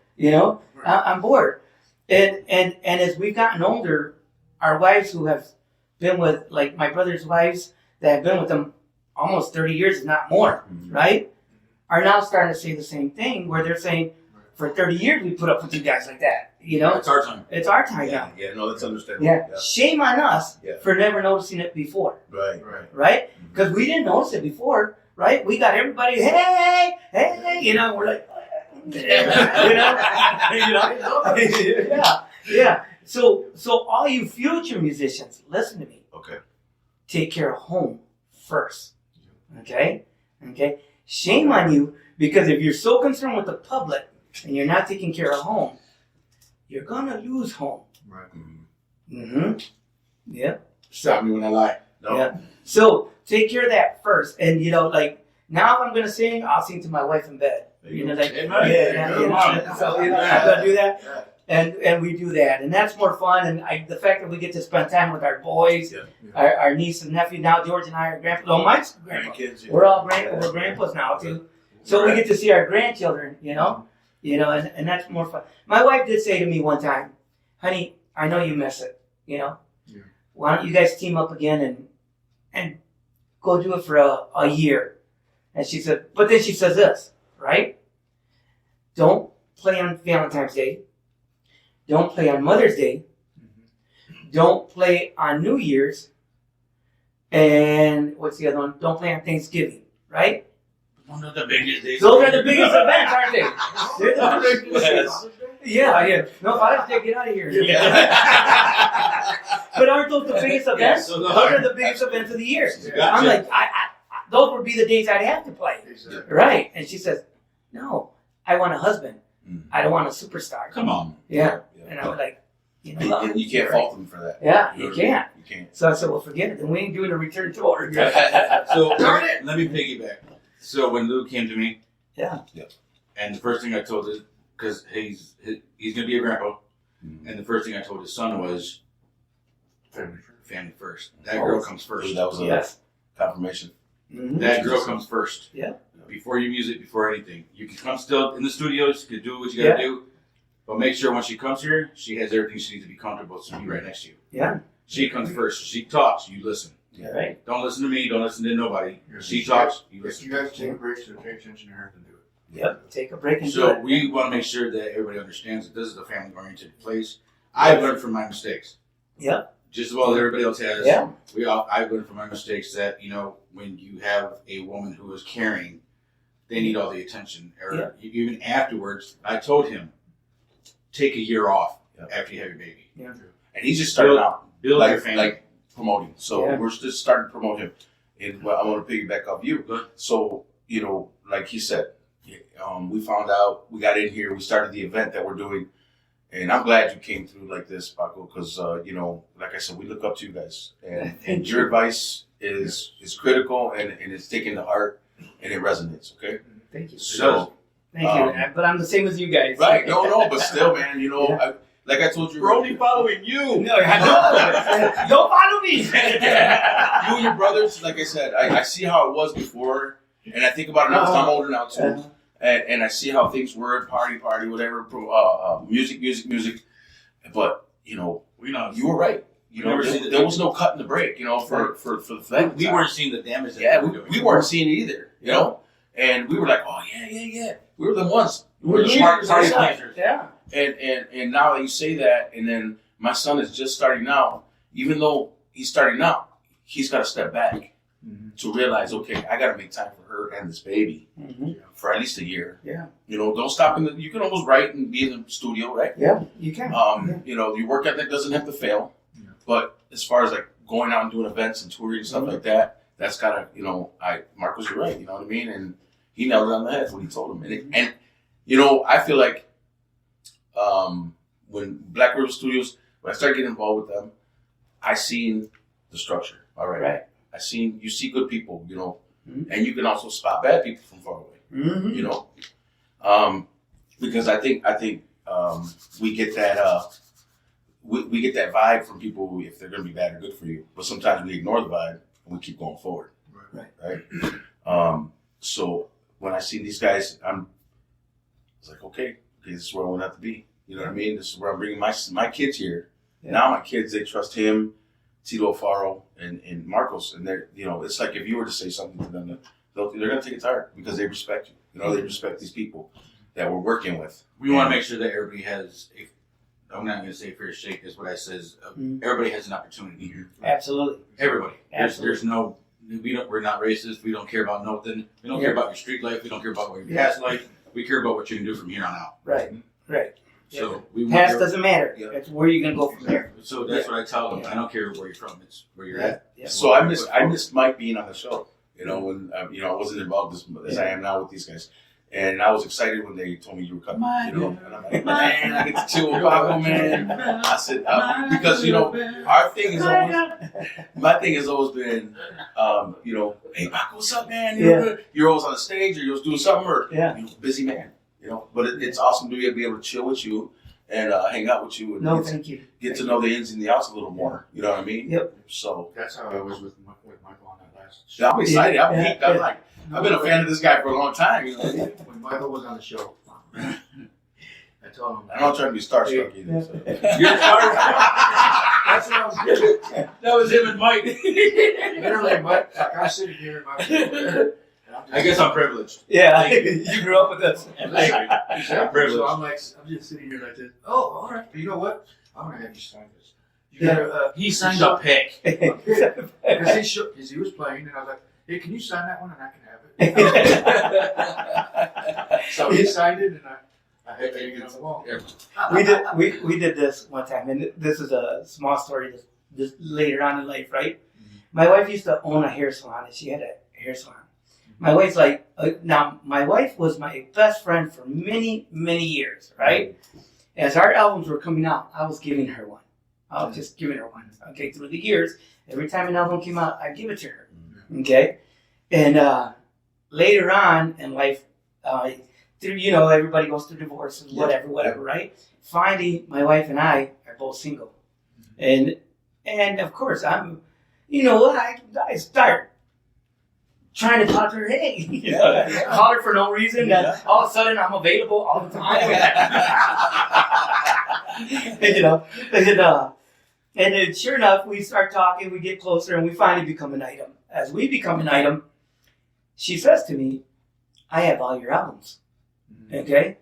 I'm bored. And as we've gotten older, our wives who have been with, like my brother's wives that have been with them almost 30 years, if not more, right? Are now starting to say the same thing, where they're saying, for 30 years we put up with you guys like that. It's our time. It's our time now. Yeah, no, that's understandable. Yeah. Shame on us Yeah. for never noticing it before, Right. Because we didn't notice it before, right? We got everybody, hey, we're like, yeah. So all you future musicians, listen to me. Okay. Take care of home first. Okay. Shame on you, because if you're so concerned with the public and you're not taking care of home, you're gonna lose home. Right. Mm-hmm. Yeah. Stop me when I lie. No. Yeah. So take care of that first, and now if I'm gonna sing, I'll sing to my wife in bed. So I'm gonna do that, and we do that, and that's more fun. And the fact that we get to spend time with our boys, our niece and nephew. Now George and I are grandpas. Oh, Mike's grandpa. We're all we're grandpas now too. So we get to see our grandchildren. And that's more fun. My wife did say to me one time, honey, I know you miss it, why don't you guys team up again and go do it for a year? And she said, but then she says this, right? Don't play on Valentine's Day. Don't play on Mother's Day. Don't play on New Year's. And what's the other one? Don't play on Thanksgiving, right? One of the biggest days. Those are the biggest events, aren't they? They're the biggest. Yeah. No, Father's Day, get out of here. But aren't those the biggest events? so those are the biggest events of the year. Gotcha. I'm like, those would be the days I'd have to play. Exactly. Right. And she says, no, I want a husband. I don't want a superstar. Come on. Yeah. And I was like, you know what? And you can't fault them for that. Yeah, You know you what I mean? can't. You can't. So I said, well, forget it. Then we ain't doing a return tour. So let me piggyback. So when Luke came to me, Yeah. and the first thing I told him, because he's gonna be a grandpa, and the first thing I told his son was family first. That girl comes first. That was a Yes. confirmation. Mm-hmm. That girl comes first. Yeah. Before your music, before anything, you can come still in the studios. You can do what you gotta do, but make sure when she comes here, she has everything she needs to be comfortable to be right next to you. Yeah. She comes first. She talks. You listen. Yeah. Right. Don't listen to me. Don't listen to nobody. She talks. You If listen. you guys take a break to pay attention to her, then do it. Yep. Take a break and do So it. we want to make sure that everybody understands that this is a family-oriented place. I've learned from my mistakes. Yeah. Just as well as everybody else has. Yeah. I've learned from my mistakes that, when you have a woman who is caring, they need all the attention. Or even afterwards, I told him, take a year off after you have your baby. Yeah. And he's just starting out. Build your family. Like promoting. So we're just starting to promote him. And I want to piggyback off you. Good. So, like he said, we found out, we got in here, we started the event that we're doing. And I'm glad you came through like this, Paco, because, like I said, we look up to you guys. And your advice is critical and it's taken to heart and it resonates, okay? Thank you. So, Thank you. But I'm the same as you guys. right, no, but still, man, like I told you, we're only following you. No, I know. Don't follow me. you and your brothers, like I said, I see how it was before, and I think about it now because I'm older now too, and I see how things were, party, whatever, music. But we know you were right. There was no cut in the break. For the fact we weren't seeing the damage. We weren't seeing it either. And we were like, oh yeah. We were the ones. We were the smart party planners. Yeah. And now that you say that, and then my son is just starting now. Even though he's starting now, he's got to step back to realize, okay, I got to make time for her and this baby for at least a year. Yeah. Don't stop you can always write and be in the studio, right? Yeah, you can. Your work ethic doesn't have to fail. Yeah. But as far as like going out and doing events and touring and stuff like that, that's gotta, Marcos, you're right. You know what I mean? And he nailed it on the head when he told him. And I feel like when Black River Studios, when I started getting involved with them, I seen the structure. All right. Right. You see good people, and you can also spot bad people from far away, because I think we get that we get that vibe from people if they're going to be bad or good for you, but sometimes we ignore the vibe and we keep going forward. Right. So when I see these guys, it's like, okay, this is where I want to have to be. You know what I mean? This is where I'm bringing my kids here. Yeah. Now my kids, they trust him, Tito Alfaro, and Marcos. And they're, it's like if you were to say something to them, they're going to take it to heart because they respect you. They respect these people that we're working with. We want to make sure that everybody has, I'm not going to say fair shake, is what I says. Everybody has an opportunity here. Absolutely. Everybody. Absolutely. There's no, we're not racist. We don't care about nothing. We don't care about your street life. We don't care about your past life. We care about what you can do from here on out. Right. So we want past doesn't matter. Yeah. It's where you're gonna go from there. So that's what I tell them. I don't care where you're from. It's where you're at. Yeah. So I missed Mike being on the show. When I wasn't involved as I am now with these guys, and I was excited when they told me you were coming. And I'm like, man, I get to chill with Paco, man. I said because our thing is always my thing has always been hey Paco, what's up, man? You're always on the stage or you're doing something or busy man. But it's awesome to be able to chill with you and hang out with you and thank you. Get to know the ins and the outs a little more. You know what I mean? Yep. So that's how I was with Michael on that last show. I'm excited. I'm geeked. I'm like, I've been a fan of this guy for a long time. When Michael was on the show, I told him. I'm not trying to be starstruck either. So. You're starstruck. That's what I was doing. That was him and Mike. Literally, Mike, like I'm sitting here in my chair, and I'm just, I guess I'm privileged. Yeah, you grew up with us. I'm privileged. So I'm just sitting here like this. Oh, all right. But you know what? I'm gonna have you sign this. You gotta. He signed a pick. Because he was playing, and I was like, "Hey, can you sign that one, and I can have it?" So he signed it, and I had to hang it on the wall. We did this one time, and this is a small story. This later on in life, right? Mm-hmm. My wife used to own a hair salon, and she had a hair salon. My wife's like, now my wife was my best friend for many, many years, right? As our albums were coming out, I was giving her one. I was just giving her one. Okay, through the years, every time an album came out, I'd give it to her. Okay, and later on in life, through everybody goes through divorces, whatever, right? Finally, my wife and I are both single, and of course I'm, I start trying to talk to her. Hey, call her for no reason. All of a sudden, I'm available all the time. And then sure enough, we start talking. We get closer, and we finally become an item. As we become an item, she says to me, "I have all your albums." Okay,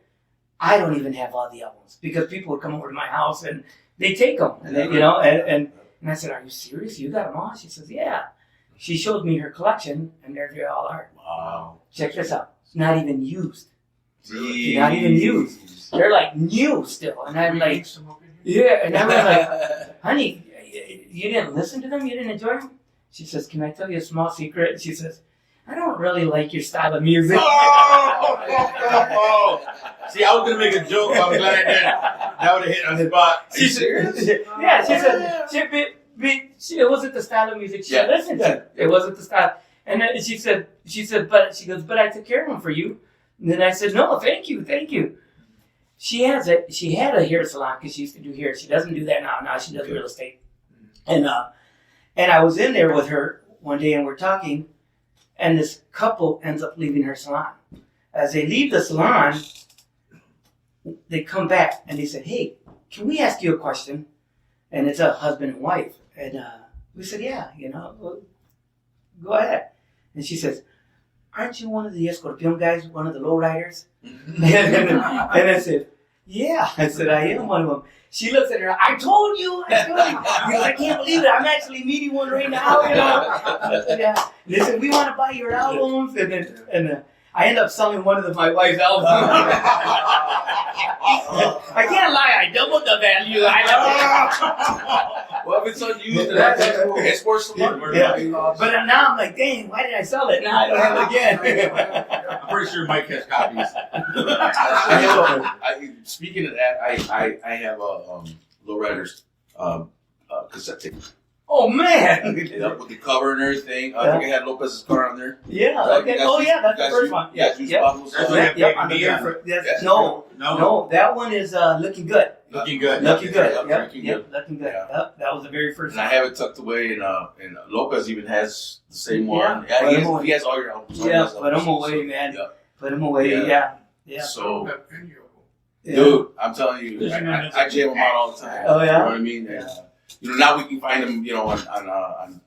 I don't even have all the albums because people would come over to my house and they take them, and they, and I said, "Are you serious? You got them all?" She says, "Yeah." She showed me her collection, and there they all are. Wow. Check this out. It's not even used. Jeez. Not even used. They're like new still, and I'm like, Some up in here? yeah, and I'm like, honey, you didn't listen to them? You didn't enjoy them? She says, can I tell you a small secret? She says, I don't really like your style of music. Oh! See, I was gonna make a joke, but I'm glad I didn't. That would have hit on the spot. Are you serious? Yeah, she said, it wasn't the style of music she listened to. It wasn't the style. And then she said, but I took care of them for you. And then I said, no, thank you. She had a hair salon because she used to do hair. She doesn't do that now. Now she does real estate. And I was in there with her one day and we're talking, and this couple ends up leaving her salon. As they leave the salon, they come back and they said, hey, can we ask you a question? And it's a husband and wife. And we said, yeah, go ahead. And she says, aren't you one of the Escorpion guys, one of the Lowriders? and I said, yeah. I said, I am one of them. She looks at her, I told you. I can't believe it. I'm actually meeting one right now. I said, yeah. And they said, we want to buy your albums. And I end up selling one of my wife's albums. I can't lie, I doubled the value. Well, if it's unused, it's worth some money. Yeah. But now I'm like, dang, why did I sell it? Now I don't have it again. I'm pretty sure Mike has copies. Speaking of that, I have a Lowriders cassette tape. Oh man! Yep, with the cover and everything. I think I had Lopez's car on there. Yeah. Okay. Oh yeah, that's the first one. Yeah, No, that one is looking good. Looking good. Looking good. Looking Yep. Looking good. Yeah. Yep. That was the very first And one. I have it tucked away, and Lopez even has the same one. Yeah, Yeah, he has all your albums. Yeah, put them away, man. Yeah. Put them away. Yeah. Yeah. So, Yeah. dude, I'm telling you, I jam them out all the time. Oh, yeah? You know what I mean? Yeah. And, now we can find them, on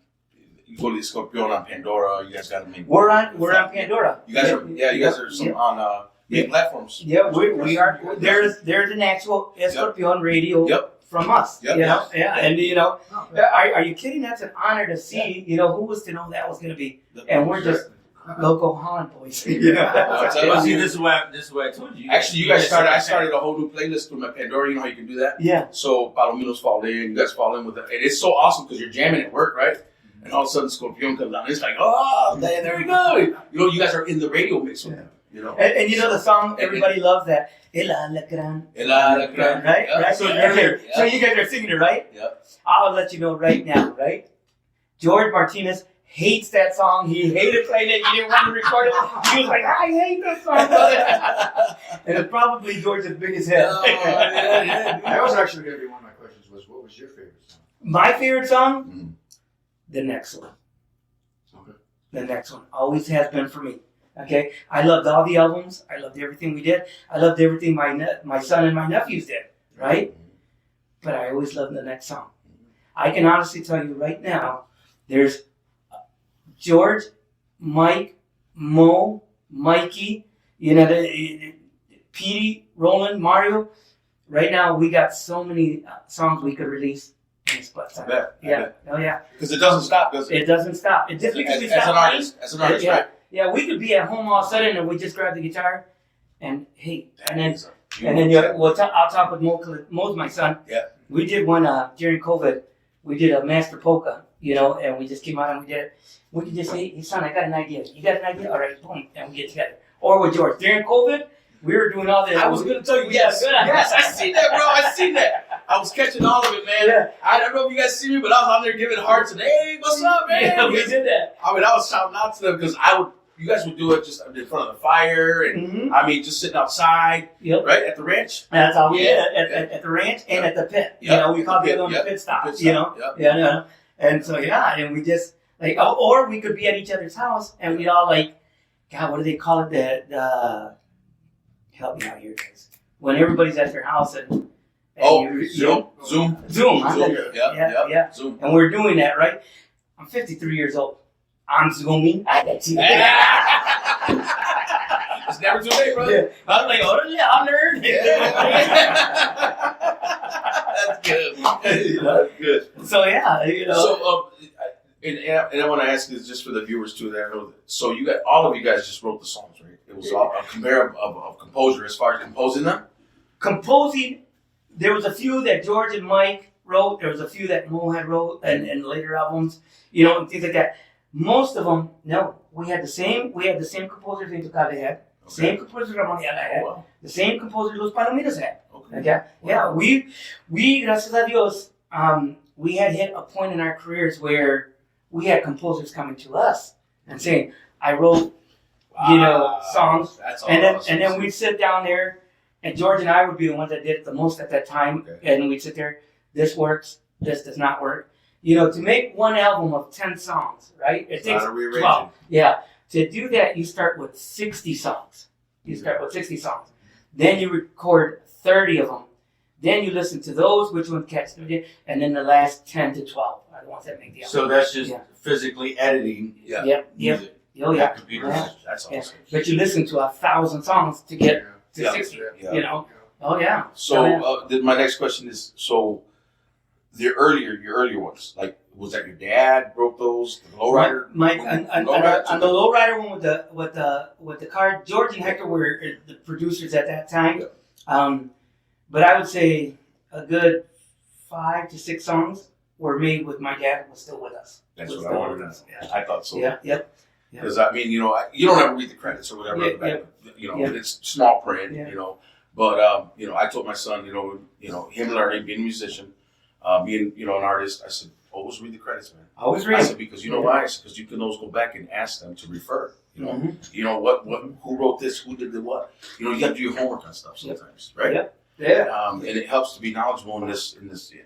you go to Escorpion on Pandora. You guys got them. We're on Pandora. You guys are, you guys are some on big platforms. Yeah, we are. There's an actual Escorpion radio. Yep. From us, Yep. Yeah, and are you kidding? That's an honor to see. Who was to know that was going to be, and we're just local Holland boys. See, this is why I told you. Actually, you guys started. I started a whole new playlist with my Pandora. You know how you can do that? Yeah. So Palominos fall in. You guys fall in with it, and it's so awesome because you're jamming at work, right? And all of a sudden, Scorpion comes on. It's like, oh, there we go. You guys are in the radio mix with them. And the song everybody loves that. El Alacran. Right? Yeah. Right? So you guys are singing it, right? Yep. I'll let you know right now, right? George Martinez hates that song. He hated playing it. He didn't want to record it. He was like, I hate this song. And it's probably George's biggest hit. That was actually going to be one of my questions was, what was your favorite song? My favorite song? Mm-hmm. The next one. Okay. The next one. Always has been for me. Okay? I loved all the albums. I loved everything we did. I loved everything my son and my nephews did. Right? But I always loved the next song. I can honestly tell you right now, there's George, Mike, Mo, Mikey, Petey, Roland, Mario. Right now, we got so many songs we could release in a split time. I bet. Oh yeah. Because it doesn't stop, does it? It doesn't stop. It just As because we an stop artist, playing, right? Yeah, we could be at home all of a sudden and we just grab the guitar and hey, and then I'll talk with Mo. Mo's my son. Yeah. We did one during COVID. We did a master polka, and we just came out and we did it. We could just say, hey son, I got an idea. You got an idea? All right, boom, and we get together. Or with George during COVID, we were doing all this. I was going to tell you, yes, I seen that, bro. I seen that. I was catching all of it, man. Yeah. I don't know if you guys see me, but I was on there giving hearts and hey, what's up, man? Yeah, we did that. I mean, I was shouting out to them because you guys would do it just in front of the fire, and I mean, just sitting outside, right at the ranch. That's how we did it at the ranch and at the pit. We called it on the pit stops. And so and we just or we could be at each other's house and we'd all God, what do they call it? The help me out here, guys. When everybody's at their house and Zoom. Zoom. Yeah. Zoom. And we're doing that, right? I'm 53 years old. I'm zooming. I got you. It's never too late, brother. Yeah. I was like, oh yeah, I'm nerd. That's good. That's good. So So and I want to ask this just for the viewers too. That I know. So all of you guys just wrote the songs, right? It was all a compare of composure as far as composing them. Composing, there was a few that George and Mike wrote. There was a few that Mo had wrote, and later albums, and things like that. Most of them, no, we had the same composers in Tocada had, same composer Ramoniana had, the same composer Los Palomitas had. Okay. We gracias a Dios, we had hit a point in our careers where we had composers coming to us and saying, I wrote, songs, That's and awesome. then we'd sit down there, and George and I would be the ones that did it the most at that time, and we'd sit there, this works, this does not work. To make one album of 10 songs, right? It takes 12. Yeah. To do that, you start with 60 songs. Then you record 30 of them. Then you listen to those, which one catch them, and then the last 10 to 12 are the ones that make the album. So that's just physically editing. Yep. Music. Oh, yeah. Computer. That's awesome. But you listen to 1,000 songs to get to 60, Oh, yeah. So my next question is, your earlier ones, was that your dad wrote those? The Lowrider? On the Lowrider one with the car, George and Hector were the producers at that time. But I would say a good 5 to 6 songs were made with my dad, who was still with us. That's what I wanted to know. Yeah. I thought so. Yep. Because you don't ever read the credits or whatever. It's small print. But I told my son, him learning, being a musician, being an artist. I said, always read the credits, man. Always read. I said, because why? Because you can always go back and ask them to refer. Who wrote this? Who did the what? You have to do your homework on stuff sometimes, right? Yep. Yeah. And it helps to be knowledgeable in this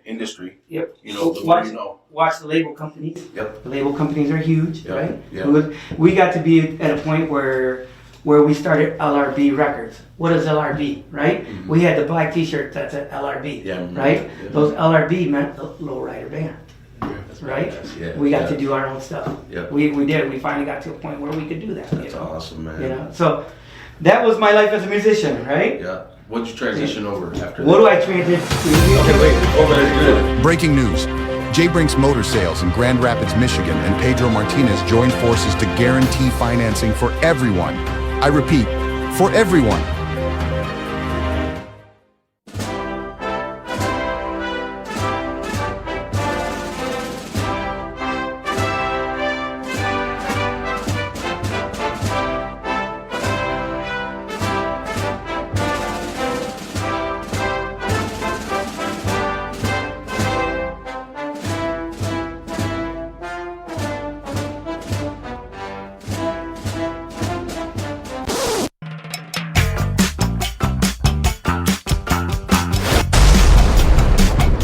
industry. Yep. Watch the label companies. Yep. The label companies are huge, right? Yep. We got to be at a point where we started LRB Records. What is LRB, right? Mm-hmm. We had the black T-shirt that's at LRB, right? Yeah. Those LRB meant the Lowrider Band, right? We got to do our own stuff. Yeah. We did. We finally got to a point where we could do that. That's awesome, man. So that was my life as a musician, right? Yeah. What did you transition over after that? What do I transition to? Okay, wait. Over there. Breaking news. J Brinks Motor Sales in Grand Rapids, Michigan and Pedro Martinez joined forces to guarantee financing for everyone. I repeat, for everyone.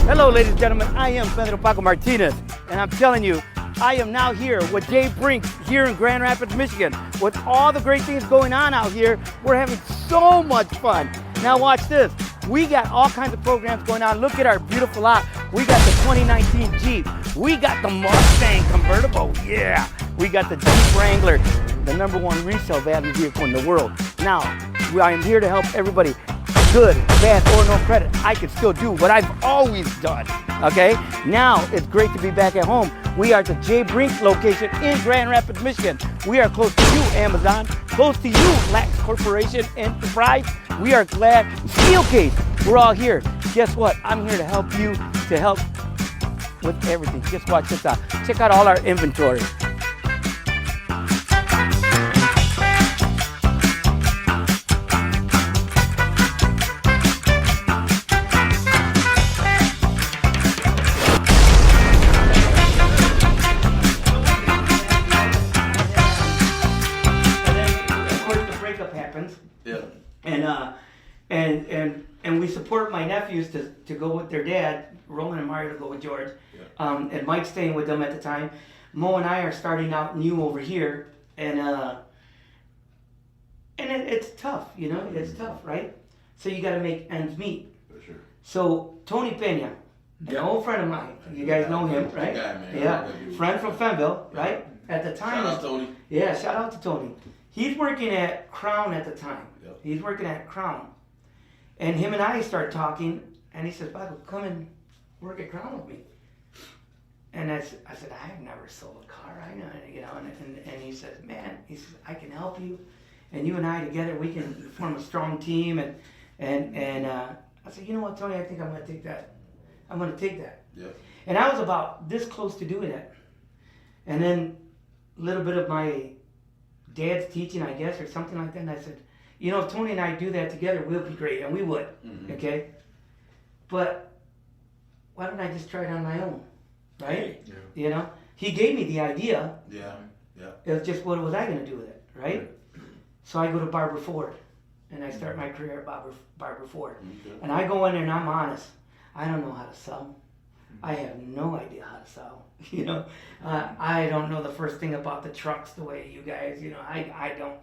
Hello, ladies and gentlemen. I am Pedro Paco Martinez, and I'm telling you, I am now here with J Brinks here in Grand Rapids, Michigan. With all the great things going on out here, we're having so much fun. Now watch this. We got all kinds of programs going on. Look at our beautiful lot. We got the 2019 Jeep. We got the Mustang convertible. Yeah. We got the Jeep Wrangler, the #1 resale value vehicle in the world. Now, I am here to help everybody. Good, bad, or no credit. I can still do what I've always done. Okay? Now, it's great to be back at home. We are at the J Brinks location in Grand Rapids, Michigan. We are close to you, Amazon. Close to you, Lax Corporation Enterprise. We are glad. Steelcase, we're all here. Guess what? I'm here to help you, to help with everything. Just watch this out. Check out all our inventory. And we support my nephews to go with their dad, Roland and Mario to go with George, and Mike's staying with them at the time. Mo and I are starting out new over here, and it's tough, you know, it's tough, right? So you got to make ends meet. For sure. So Tony Pena, an old friend of mine, you guys know him, right? Guy, man. Yeah, friend from Fenville, right? At the time, Shout out Tony. Yeah, shout out to Tony. He's working at Crown at the time. Yep. He's working at Crown. And him and I start talking, and he says, Paco, come and work at Crown with me. And I said, I've never sold a car, I know, you know, and he says, man, he says, I can help you, and you and I together, we can form a strong team, and I said, you know what, Tony, I think I'm going to take that. I'm going to take that. Yep. And I was about this close to doing it. And then a little bit of my dad's teaching, I guess, or something like that, and I said, you know, if Tony and I do that together, we'll be great, and we would, okay? But why don't I just try it on my own, right? Yeah. You know, he gave me the idea. Yeah. Yeah. It was just what was I going to do with it, right? So I go to Barbara Ford, and I start my career at Barbara Ford. Okay. And I go in there, and I'm honest. I don't know how to sell. I have no idea how to sell. You know, I don't know the first thing about the trucks the way you guys, you know, I don't.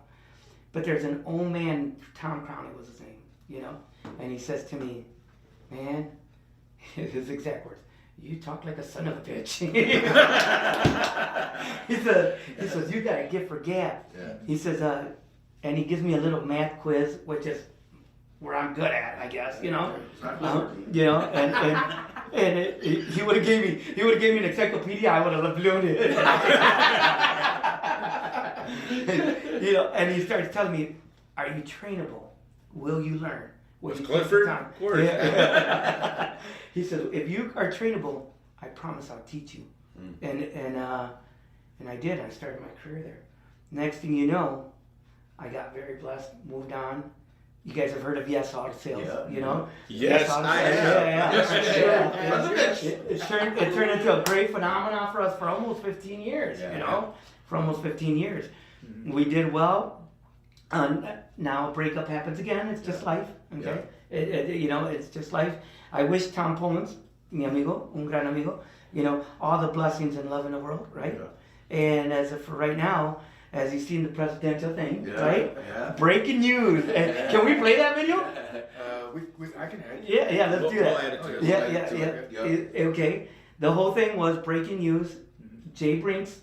But there's an old man, Tom Crowney was his name, you know, and he says to me, man, his exact words, you talk like a son of a bitch. he says, you got a gift for gab. Yeah. He says, and he gives me a little math quiz, which is where I'm good at, I guess, you know. You know, and he would have gave me an encyclopedia, I would have blown it. You know, and he starts telling me, are you trainable? Will you learn? Will you take the Clifford? time? Of course. Yeah. He said, if you are trainable, I promise I'll teach you. And I did. I started my career there. Next thing you know, I got very blessed, moved on. You guys have heard of Yes Auto Sales, you know? Yes, Auto I Sales. have. Yes, It turned into a great phenomenon for us for almost 15 years, you know? For almost 15 years. We did well. Now a breakup happens again. It's just life, okay? You know, it's just life. I wish Tom Pullman's, mi amigo, un gran amigo, you know, all the blessings and love in the world, right? Yeah. And as of for right now, as you see in the presidential thing, right? Yeah. Breaking news. Can we play that video? I can add. Yeah, let's do that. We'll add it to it. Yeah. Okay. The whole thing was breaking news. J Brinks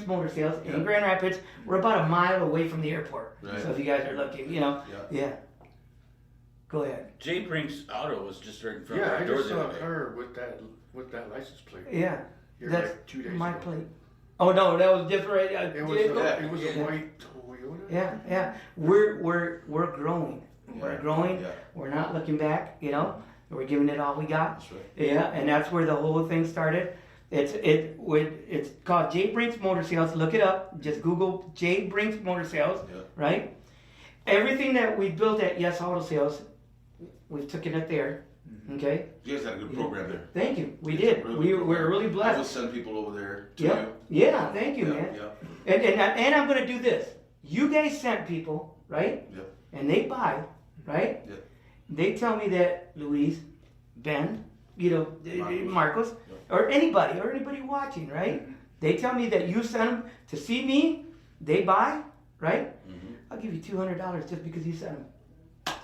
Motor Sales in Grand Rapids. We're about a mile away from the airport. Right. So if you guys are looking, you know, Go ahead. J Brinks Auto was just right in front Yeah, of I our door just the saw other day. her with that license plate. Yeah, Here that's like 2 days my ago. plate. Oh no, that was just right. It was a white Toyota. Yeah. We're growing. We're growing. Yeah. We're not looking back. You know, we're giving it all we got. That's right. Yeah, and that's where the whole thing started. It's called J Brinks Motor Sales. Look it up. Just Google J Brinks Motor Sales. Yeah. Right. Everything that we built at Yes Auto Sales, we've taken it there. Okay. You guys had a good program there. Thank you. We did. We were really I will blessed. send people over there to Yep. you. Yeah. Thank you, Yeah, man. yeah. And I'm gonna do this. You guys sent people, right? Yep. And they buy, right? Yep. They tell me that Luis, Ben, you know, Marcos, Yep. or anybody watching, right? They tell me that you sent them to see me. They buy, right? Mhm. I'll give you $200 just because you sent them.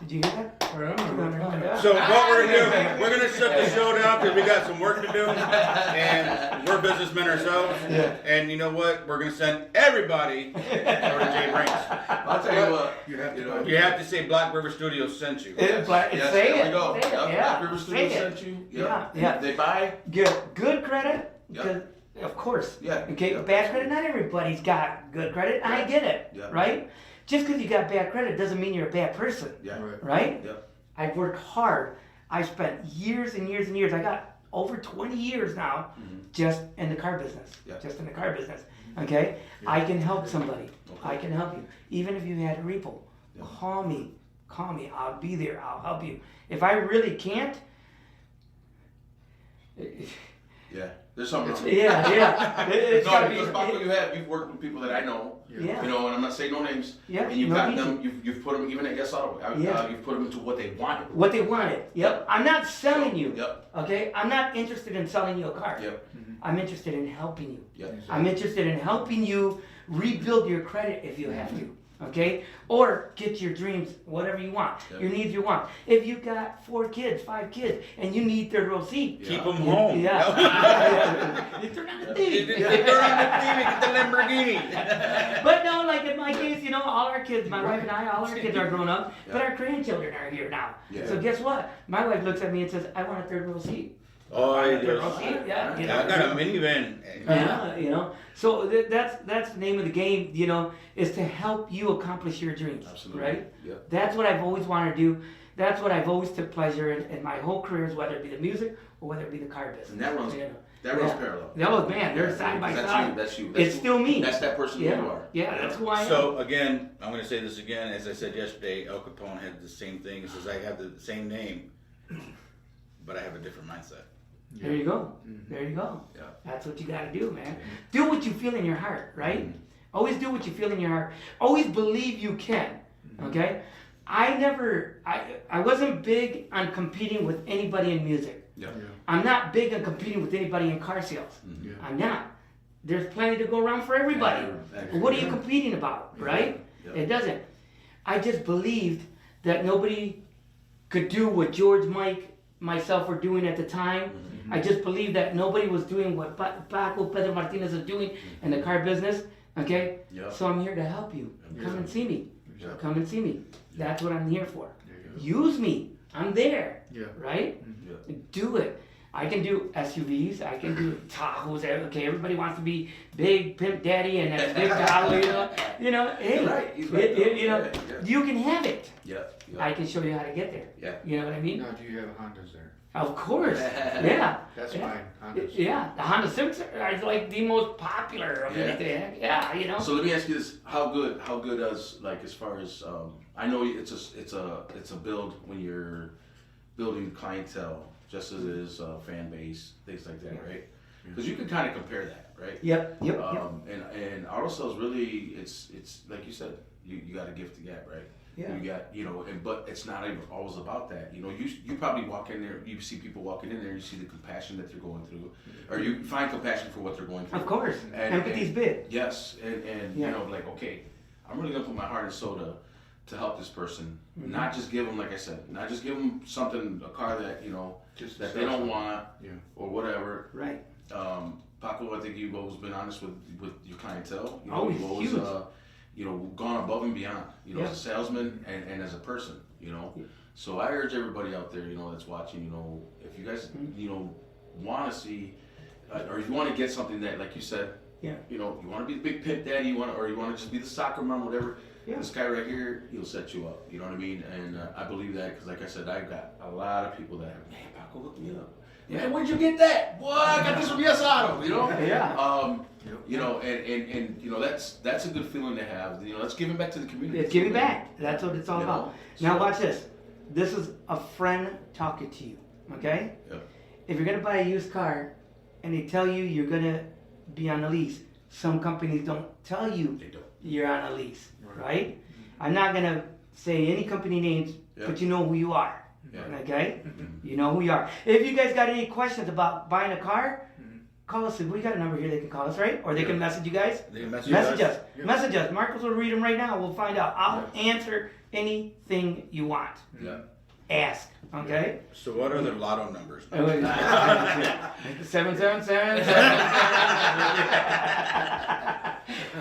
Did you hear that? $200. So what we're gonna do, we're gonna shut the show down because we got some work to do, and we're businessmen ourselves. And you know what? We're gonna send everybody over to J Brinks. I'll tell you what. You have to say Black River Studios sent you. Yes, Say there it. we go. Say it. Yep, Yeah. Black River Say Studios it. sent you. Yeah. They buy. Good credit. Yeah. 'Cause of course. Yeah. Okay. Yeah. Bad credit. Not everybody's got good credit. I get it. Yeah. Right. Just because you got bad credit doesn't mean you're a bad person. Yeah. Right. Yeah. I've worked hard. I spent years and years and years. I got over 20 years now just in the car business. Yeah. Just in the car business. Okay? I can help somebody. I can help you. Even if you had a repo, call me. Call me. I'll be there. I'll help you. If I really can't, Yeah. There's something wrong. yeah. It's No, gotta because be. Paco, you've worked with people that I know. Yeah. You know, and I'm not saying no names. Yeah, And you've no got need them. You've put them even at Yes Auto. Yeah. You've put them into what they wanted. What they wanted. Yep. I'm not selling you. Yep. Okay? I'm not interested in selling you a car. Yep. I'm interested in helping you. Yep. I'm interested in helping you rebuild your credit if you have to. Okay? Or get your dreams, whatever you want, Yep. your needs you want. If you got 4 kids, 5 kids, and you need third row seat, Keep them home. yeah. You turn on the They TV. turn on the TV, get the Lamborghini. But no, like in my case, you know, all our kids, my wife and I, all our kids are grown up, but our grandchildren are here now. Yeah. So guess what? My wife looks at me and says, I want a third row seat. Oh, Third row yeah. seat, yeah. You I know. got a minivan. Yeah, you know. So that's the name of the game, you know, is to help you accomplish your dreams. Absolutely. Right? Yep. That's what I've always wanted to do. That's what I've always took pleasure in my whole careers, whether it be the music or whether it be the car business. And that runs. You know. That runs Yeah. parallel. That was, man, they're side by side. That's you. It's still me. That's that person Yeah. you are. Yeah, that's who I am. So again, I'm going to say this again. As I said yesterday, El Capone had the same thing. He says, I have the same name, but I have a different mindset. There you go. There you go. Yeah. That's what you got to do, man. Do what you feel in your heart, right? Always do what you feel in your heart. Always believe you can. Okay? I wasn't big on competing with anybody in music. Yeah. I'm not big on competing with anybody in car sales. Yeah. I'm not. There's plenty to go around for everybody. Absolutely. What are you competing about, right? Yeah. It doesn't. I just believed that nobody could do what George, Mike, myself were doing at the time. I just believed that nobody was doing what Paco, Pedro, Martinez is doing in the car business. Okay? Yeah. So I'm here to help you. Come and see me. Yeah. Come and see me. That's what I'm here for. Yeah. Use me. I'm there. Yeah. Right? Yeah. Do it. I can do SUVs. I can do Tahoes. Okay, everybody wants to be big pimp daddy and a big Tahoe. You know. Hey, Right, he's right, you know, yeah, yeah. you can have it. Yeah. Yeah. I can show you how to get there. Yeah. You know what I mean? Now, do you have Hondas there? Of course. Yeah. That's Yeah. fine. Hondas. Yeah. The Honda Civics are like the most popular of Yeah. anything. Yeah. You know. So let me ask you this: How good as like as far as I know it's a build when you're building clientele, just as it is fan base, things like that, right? Because you can kind of compare that, right? Yep. And auto sales really, it's like you said, you got a gift to get, right? Yeah. You got, you know, but it's not even always about that. You know, you probably walk in there, you see people walking in there, you see the compassion that they're going through, or you find compassion for what they're going through. Of course. Empathy's big. Yes, and Yeah. you know, like, okay, I'm really gonna put my heart and soul to help this person, not just give them, like I said, not just give them something, a car that, you know, Just that to they sell don't something. want, Yeah. or whatever. Right. Paco, I think you've always been honest with your clientele. You know, Always you've always, huge. you know, gone above and beyond, you know, Yeah. as a salesman and as a person, you know. Yeah. So I urge everybody out there, you know, that's watching, you know, if you guys, you know, want to see, or if you want to get something that, like you said, Yeah. you know, you want to be the big pimp daddy, or you want to just be the soccer mom, whatever. Yeah. This guy right here, he'll set you up. You know what I mean? And I believe that because, like I said, I've got a lot of people that have, man, Paco, hook me up. Man, where'd you get that? Boy, I got this from Yes Auto. You know? Yeah. You know, and you know, that's a good feeling to have. You know, that's giving back to the community. It's giving back. That's what it's all You know, about. so- Now watch this. This is a friend talking to you. Okay? Yep. If you're gonna buy a used car and they tell you you're gonna be on a lease, some companies don't tell you They don't. you're on a lease, right? I'm not gonna say any company names, Yeah. but you know who you are. Yeah. Okay? You know who you are. If you guys got any questions about buying a car, call us. We got a number here they can call us, right? Or they can message you guys. They can message Message us. Yeah. Message us. Marcos will read them right now. We'll find out. I'll answer anything you want. Yeah. Ask. Okay? So what are the lotto numbers? 777.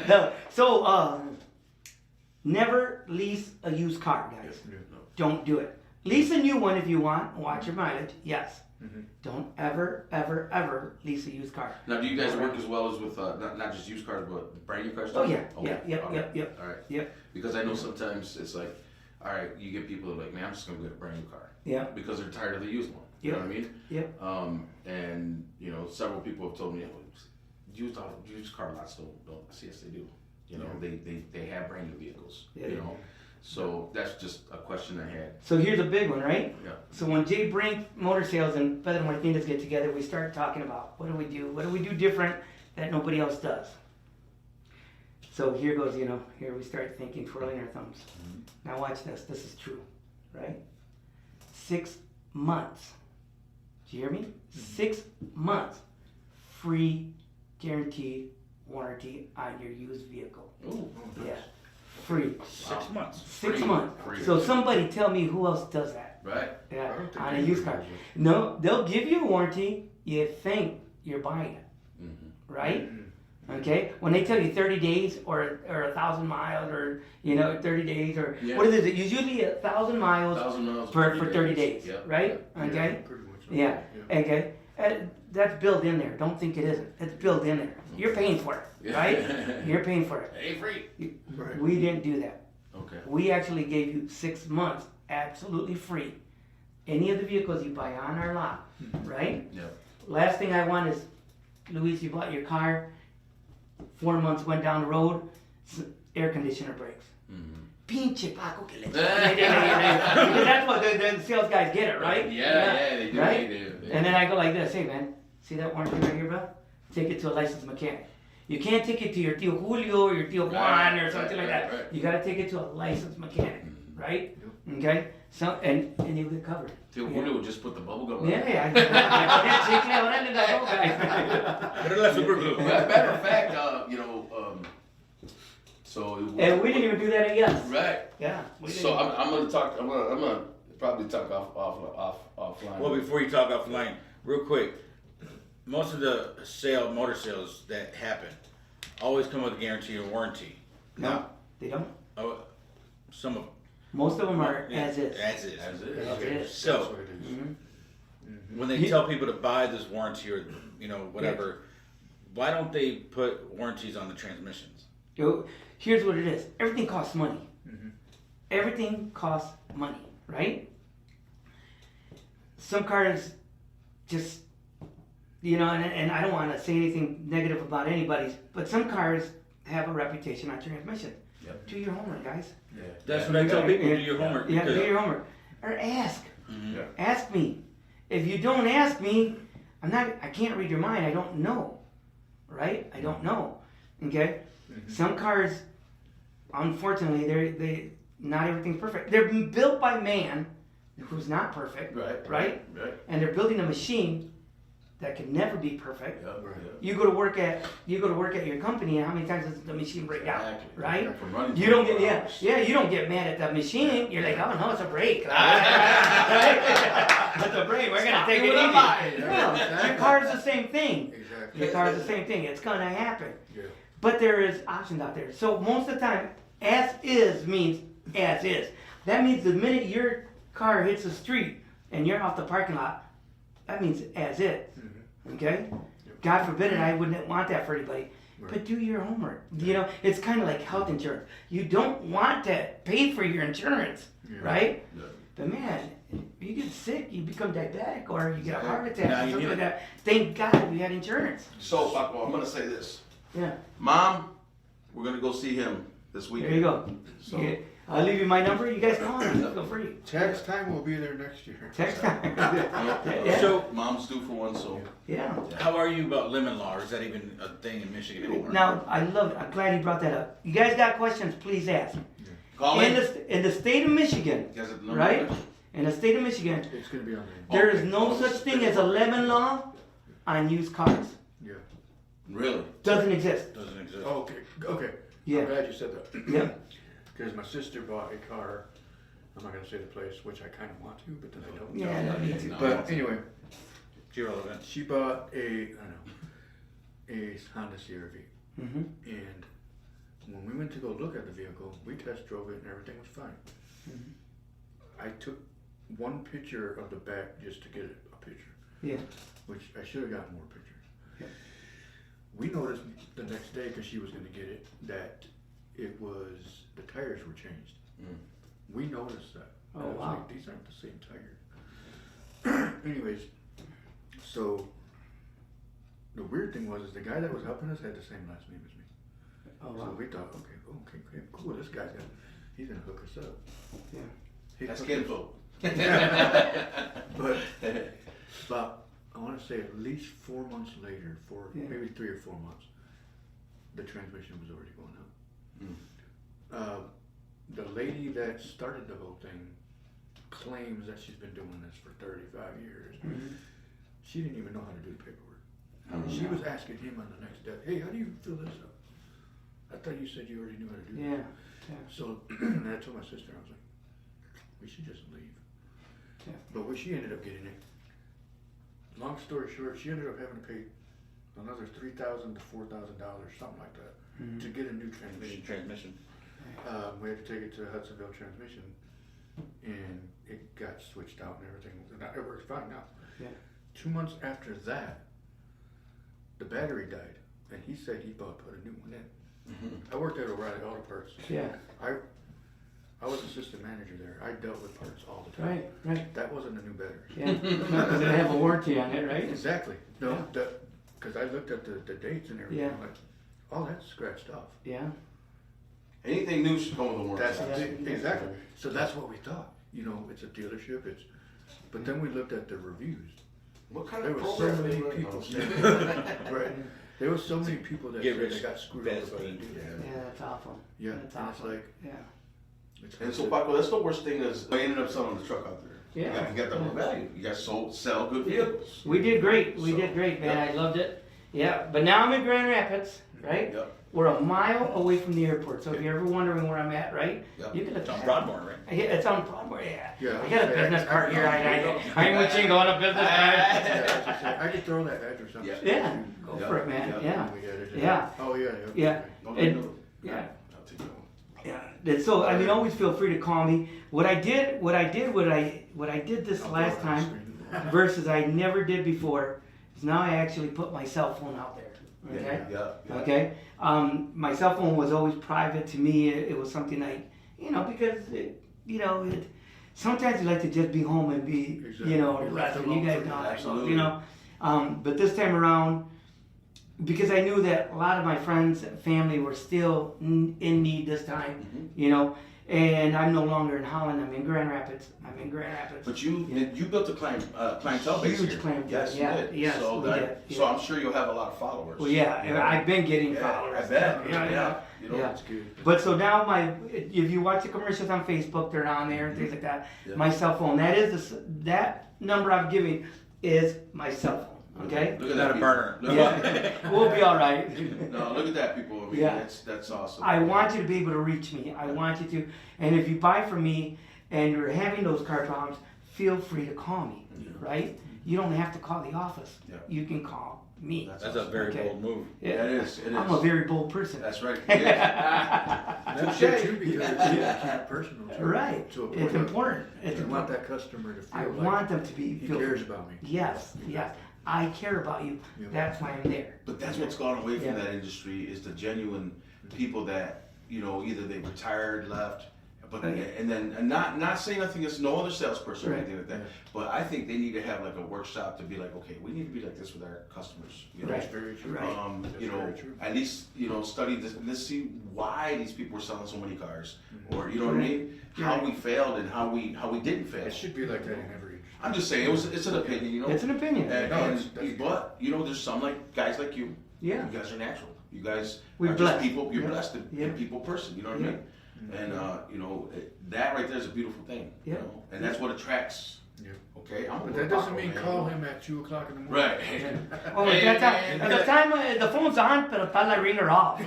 No. So, never lease a used car, guys. Don't do it. Lease a new one if you want. Watch your mileage. Yes. Don't ever, ever, ever lease a used car. Now, do you guys work as well as with not just used cars, but brand new cars? Oh yeah. Okay. Yep. Okay. Yep. All right. Yep. Because I know sometimes it's like, all right, you get people that are like, man, I'm just gonna get a brand new car. Yeah. Because they're tired of the used one. You know what I mean? Yep. And you know, several people have told me, used car lots don't. Yes, they do. You know, they have brand new vehicles. Yeah. You know, so that's just a question I had. So here's a big one, right? Yeah. So when J Brinks Motor Sales and Pedro Martinez get together, we start talking about what do we do? What do we do different that nobody else does? So here goes, here we start thinking, twirling our thumbs. Now watch this. This is true, right? 6 months. Do you hear me? 6 months. Free guaranteed warranty on your used vehicle. Ooh. Yeah. Free. 6 months. 6 Free. months. Free. So somebody tell me who else does that. Right. Yeah, I don't think on a anybody used car. does it. No, they'll give you a warranty. You think you're buying it, Mm-hmm. right? Okay. When they tell you 30 days or 1,000 miles or 30 days or Yeah. what is it? Usually 1,000 miles 1,000 miles for 30 days, Yep. right? Yeah, Okay. pretty much. Yeah. Okay. That's built in there. Don't think it isn't. It's built in there. You're paying for it, right? You're paying for it. Hey, free. Right. We didn't do that. Okay. We actually gave you 6 months absolutely free. Any of the vehicles you buy on our lot, right? Yeah. Last thing I want is, Luis, you bought your car, 4 months went down the road, air conditioner breaks. Pinche Paco que le because that's what the sales guys get it, right? Yeah, they do. Right? They do. And then I go like this, hey man, see that warranty right here, bro? Take it to a licensed mechanic. You can't take it to your Tio Julio or your Tio Juan or something like that. Right. You gotta take it to a licensed mechanic, right? Okay? So, and you get covered. Tio Julio would just put the bubble gum on. Yeah, chicle, órale, la boca. Pero la super glue. Matter of fact, so. And we didn't even do that at Yes. Right. Yeah. we didn't. So I'm gonna talk. I'm gonna probably talk offline. Well, before you talk offline, real quick, most of the motor sales that happen always come with a guarantee or warranty. No, they don't. Oh, some of them. Most of them are Yeah, as is. As is. As it is. As is. So That's what it is. when they tell people to buy this warranty or whatever, why don't they put warranties on the transmissions? Here's what it is. Everything costs money. Everything costs money, right? Some cars just, and I don't want to say anything negative about anybody's, but some cars have a reputation on transmission. Yep. Do your homework, guys. Yeah. That's what I tell people. Do your homework. Yeah, do because- your homework. Or ask. Yeah. Ask me. If you don't ask me, I can't read your mind. I don't know. Right? I don't know. Okay? Some cars, unfortunately, they not everything's perfect. They're built by man who's not perfect. Right. Right? And they're building a machine that can never be perfect. Yeah. You go to work at your company, and how many times does the machine break down? Exactly. Right? From running You don't get 24 hours. you don't get mad at the machine. You're like, oh no, it's a break. It's a break. We're gonna take it doing easy. that. No, your car's the same thing. Exactly. Your car's the same thing. It's gonna happen. Yeah. But there is options out there. So most of the time, as is means as is. That means the minute your car hits the street and you're off the parking lot, that means as is. Okay? God forbid it, I wouldn't want that for anybody. But do your homework. It's kind of like health insurance. You don't want to pay for your insurance, right? Yeah. But man, if you get sick, you become diabetic, or you get a heart attack, Now or you something need like that. Thank God we had insurance. So, Paco, I'm gonna say this. Yeah, Mom, we're gonna go see him this weekend. there you go. So, Yeah. I'll leave you my number. You guys call me. Feel free. Tax time will be there next year. Text time. yeah. So Mom's due for one, so. Yeah. how are you about lemon law? Or is that even a thing in Michigan anymore? Now, I love it. I'm glad you brought that up. You guys got questions, please ask. Call In me. the state of Michigan, You guys have the number? right? In the state of Michigan, It's gonna be on there. there is no such thing as a lemon law on used cars. Yeah. Really? Doesn't exist. Doesn't exist. Oh, okay. Okay. Yeah. I'm glad you said that. Yeah. Because my sister bought a car. I'm not gonna say the place, which I kind of want to, but then I don't. Yeah, no need to. But anyway, It's irrelevant. she bought a Honda CR-V, Mm-hmm. and when we went to go look at the vehicle, we test drove it and everything was fine. Mhm. I took one picture of the back just to get a picture, Yeah. which I should have gotten more pictures. Yeah. We noticed the next day, because she was going to get it, that the tires were changed. Mm. We noticed that. Oh, And I was wow. like, these aren't the same tires. Anyways, so the weird thing was the guy that was helping us had the same last name as me. Oh, So wow. we thought, okay, cool. This guy's he's gonna hook us up. Yeah. He That's hooked us- Kentwood. But about, I want to say at least 4 months later, Yeah. maybe 3 or 4 months, the transmission was already going out. Mm. The lady that started the whole thing claims that she's been doing this for 35 years. Mhm. She didn't even know how to do the paperwork. Mm. She was asking him on the next day, hey, how do you fill this up? I thought you said you already knew how to do that. Yeah. Yeah. So and I told my sister, I was like, we should just leave. Yeah. But she ended up getting it. Long story short, she ended up having to pay another $3,000 to $4,000, something like that, Mhm. to get a new transmission. Transmission. We had to take it to Hudsonville Transmission, and it got switched out and everything. And it works fine now. Yeah. 2 months after that, the battery died, and he said he put a new one in. Mhm. I worked at O'Reilly Auto Parts. Yeah. I was assistant manager there. I dealt with parts all the time. Right. Right. That wasn't a new battery. Yeah. Because they have a warranty on it, right? Exactly. No, Yeah. because I looked at the dates and everything. Yeah. I'm like, oh, that's scratched off. Yeah. Anything new should come with a warranty. That's Yeah. exactly. So that's what we thought. You know, it's a dealership. But then we looked at the reviews. What kind There of were so program many they run? people. No, Right. There were so many people that Get said rich they got screwed fast over. scheme. Yeah, that's awful. Yeah, That's and it's awful. like, Yeah. And so, Paco, that's the worst thing is I ended up selling the truck out there. Yeah. You got the value. You guys sell good vehicles. We did great. We So, did great, man. yeah. I loved it. Yeah. But now I'm in Grand Rapids, right? Yep. We're a mile away from the airport. So if you're ever wondering where I'm at, right? Yep. You can look It's on at Broadmoor, right? Yeah, it's on Broadmoor, yeah. Yeah, I got a business card here. I ain't with you going a business card. yeah, I could throw that address up. Yeah. Yeah, go Yeah. for it, man. Yeah. We got it. Yeah. Oh, yeah. Yeah. No, And- no. yeah. I'll take that one. Yeah. And so I mean, always feel free to call me. What I did this last time versus I never did before is now I actually put my cell phone out there. Okay. Yeah. Okay. My cell phone was always private to me. It was something because sometimes you like to just be home and be, Exactly. resting. You guys know how that goes, Absolutely. But this time around, because I knew that a lot of my friends and family were still in need this time, and I'm no longer in Holland. I'm in Grand Rapids. But you built a clientele base Huge here. clientele, Yes, you yeah, did. yes, So, we that, did, so yeah. I'm sure you'll have a lot of followers. Well, yeah, You know? I've been getting Yeah, followers. I bet. Yeah. You know, Yeah. That's good. But so now if you watch the commercials on Facebook, they're on there and things like that. Yeah. My cell phone, that number I'm giving is my cell phone. Okay. Look at Not that a burner. people. Yeah, we'll be all right. No, look at that, people. I mean, Yeah. that's awesome. I want you to be able to reach me. I want you to, and if you buy from me and you're having those car problems, feel free to call me. Yeah. Right? You don't have to call the office. Yeah. You can call me. That's That's a very Okay. bold move. Yeah, it is. It is. I'm a very bold person. That's right. It is. That's good too, because it's kind of personal too. Right. To a point It's where important. It's You want important. that customer to feel I like want them to be. he feel cares about me. Yes, yes. I care about you. Yeah. That's why I'm there. But that's what's gone away from Yeah. that industry is the genuine people that either they retired, left, but Right. and not saying nothing against no other salesperson or Right. anything like that. But I think they need to have like a workshop to be like, okay, we need to be like this with our customers. That's very true. Right. That's very true. At least study this. Let's see why these people were selling so many cars, or you know what I mean? How Right. we failed and how we didn't fail. It should be like that in every industry. I'm just saying it's an opinion, It's an opinion. And, No, that's but there's some guys like you. Yeah. You guys are natural. You guys We're are blessed. just people. You're Yeah. blessed Yeah. and people person. You know what I mean? And that right there is a beautiful thing. Yeah. And that's what attracts. Yeah. Okay, I'm But gonna that doesn't mean call him at 2 o'clock in the morning. Right. Oh, at the time the phone's on, but está la ringer off.